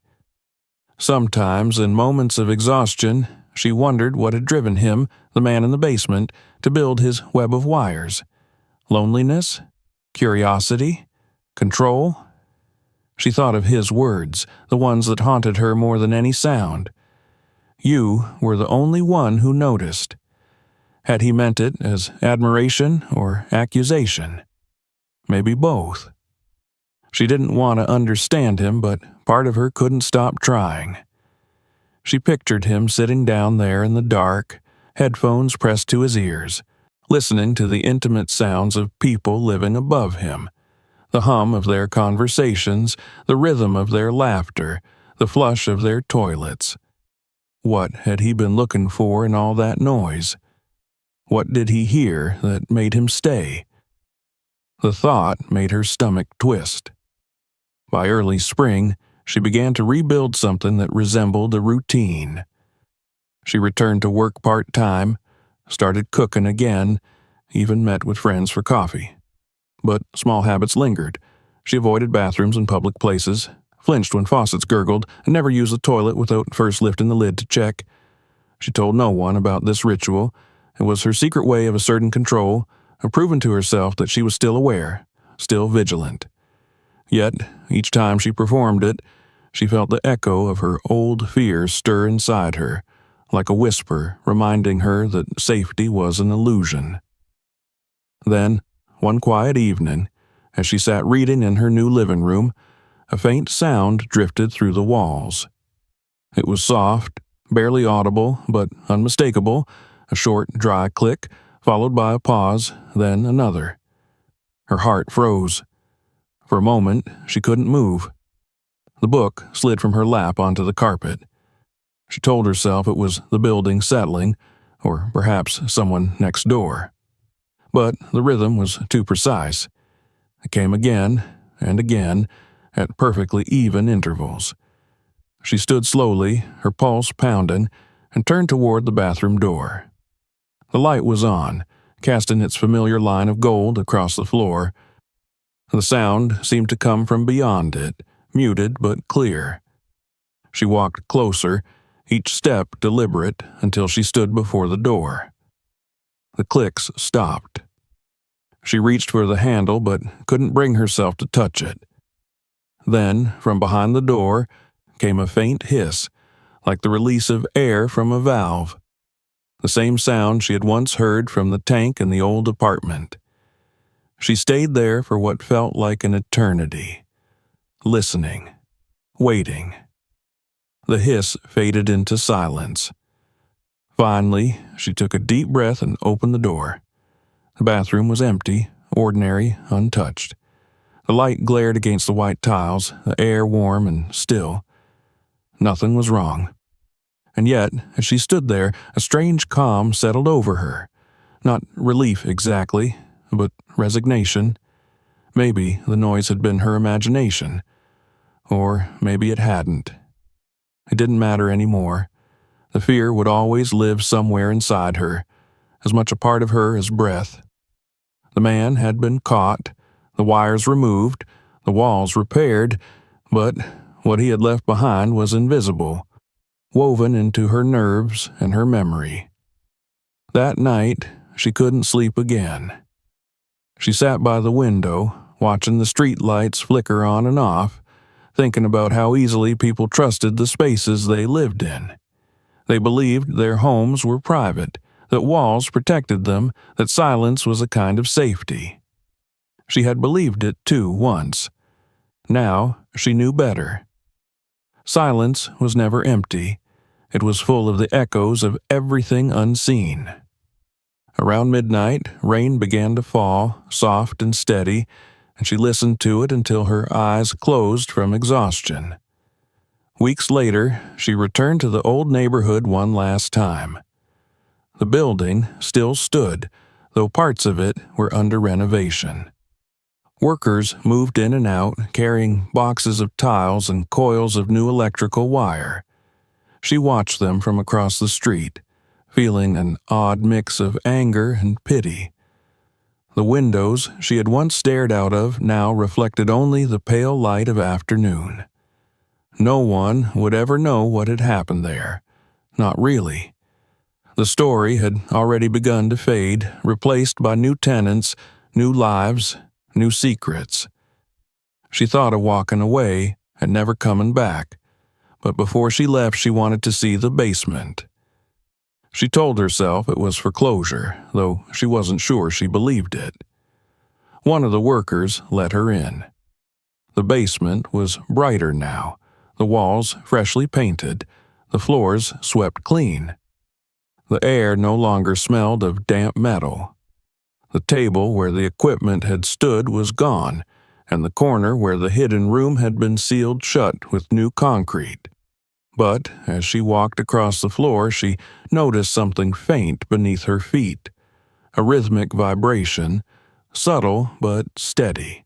Sometimes, in moments of exhaustion, she wondered what had driven him, the man in the basement, to build his web of wires. Loneliness? Curiosity? Control? She thought of his words, the ones that haunted her more than any sound. You were the only one who noticed. Had he meant it as admiration or accusation? Maybe both. She didn't want to understand him, but part of her couldn't stop trying. She pictured him sitting down there in the dark, headphones pressed to his ears, listening to the intimate sounds of people living above him, the hum of their conversations, the rhythm of their laughter, the flush of their toilets. What had he been looking for in all that noise? What did he hear that made him stay? The thought made her stomach twist. By early spring, she began to rebuild something that resembled a routine. She returned to work part-time, started cooking again, even met with friends for coffee. But small habits lingered. She avoided bathrooms in public places, flinched when faucets gurgled, and never used the toilet without first lifting the lid to check. She told no one about this ritual. It was her secret way of asserting control, of proving to herself that she was still aware, still vigilant. Yet, each time she performed it, she felt the echo of her old fears stir inside her, like a whisper reminding her that safety was an illusion. Then, one quiet evening, as she sat reading in her new living room, a faint sound drifted through the walls. It was soft, barely audible, but unmistakable, a short, dry click, followed by a pause, then another. Her heart froze. For a moment, she couldn't move. The book slid from her lap onto the carpet. She told herself it was the building settling, or perhaps someone next door. But the rhythm was too precise. It came again and again, at perfectly even intervals. She stood slowly, her pulse pounding, and turned toward the bathroom door. The light was on, casting its familiar line of gold across the floor. The sound seemed to come from beyond it, muted but clear. She walked closer, each step deliberate, until she stood before the door. The clicks stopped. She reached for the handle but couldn't bring herself to touch it. Then, from behind the door, came a faint hiss, like the release of air from a valve. The same sound she had once heard from the tank in the old apartment. She stayed there for what felt like an eternity, listening, waiting. The hiss faded into silence. Finally, she took a deep breath and opened the door. The bathroom was empty, ordinary, untouched. The light glared against the white tiles, the air warm and still. Nothing was wrong. And yet, as she stood there, a strange calm settled over her. Not relief exactly, but resignation. Maybe the noise had been her imagination. Or maybe it hadn't. It didn't matter anymore. The fear would always live somewhere inside her, as much a part of her as breath. The man had been caught, the wires removed, the walls repaired, but what he had left behind was invisible, woven into her nerves and her memory. That night, she couldn't sleep again. She sat by the window, watching the street lights flicker on and off, thinking about how easily people trusted the spaces they lived in. They believed their homes were private, that walls protected them, that silence was a kind of safety. She had believed it, too, once. Now she knew better. Silence was never empty. It was full of the echoes of everything unseen. Around midnight, rain began to fall, soft and steady, and she listened to it until her eyes closed from exhaustion. Weeks later, she returned to the old neighborhood one last time. The building still stood, though parts of it were under renovation. Workers moved in and out, carrying boxes of tiles and coils of new electrical wire. She watched them from across the street, feeling an odd mix of anger and pity. The windows she had once stared out of now reflected only the pale light of afternoon. No one would ever know what had happened there. Not really. The story had already begun to fade, replaced by new tenants, new lives, new secrets. She thought of walking away and never coming back, but before she left she wanted to see the basement. She told herself it was for closure, though she wasn't sure she believed it. One of the workers let her in. The basement was brighter now, the walls freshly painted, the floors swept clean. The air no longer smelled of damp metal. The table where the equipment had stood was gone, and the corner where the hidden room had been sealed shut with new concrete. But as she walked across the floor, she noticed something faint beneath her feet, a rhythmic vibration, subtle but steady.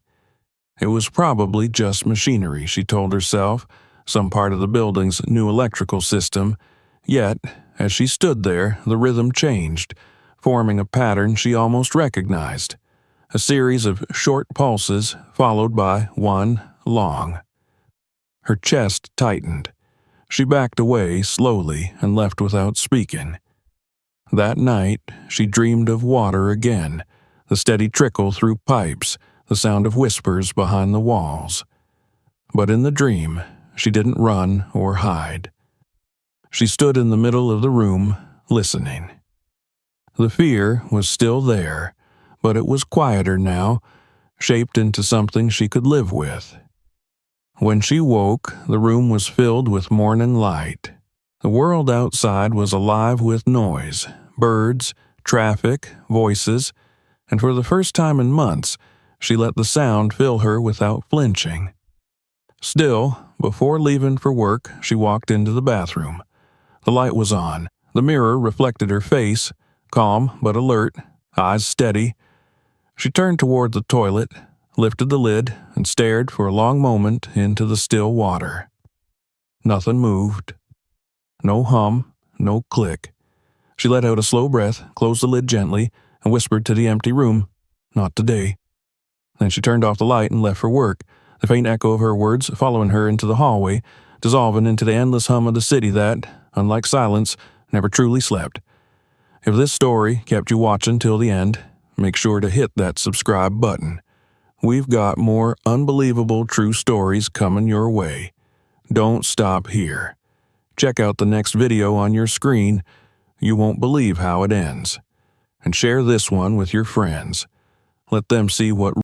It was probably just machinery, she told herself, some part of the building's new electrical system. Yet, as she stood there, the rhythm changed, forming a pattern she almost recognized, a series of short pulses followed by one long. Her chest tightened. She backed away slowly and left without speaking. That night, she dreamed of water again, the steady trickle through pipes, the sound of whispers behind the walls. But in the dream, she didn't run or hide. She stood in the middle of the room, listening. The fear was still there, but it was quieter now, shaped into something she could live with. When she woke, the room was filled with morning light. The world outside was alive with noise, birds, traffic, voices, and for the first time in months, she let the sound fill her without flinching. Still, before leaving for work, she walked into the bathroom. The light was on. The mirror reflected her face, calm but alert, eyes steady. She turned toward the toilet, lifted the lid, and stared for a long moment into the still water. Nothing moved. No hum, no click. She let out a slow breath, closed the lid gently, and whispered to the empty room, "Not today." Then she turned off the light and left for work, the faint echo of her words following her into the hallway, dissolving into the endless hum of the city that, unlike silence, never truly slept. If this story kept you watching till the end, make sure to hit that subscribe button. We've got more unbelievable true stories coming your way. Don't stop here. Check out the next video on your screen. You won't believe how it ends. And share this one with your friends. Let them see what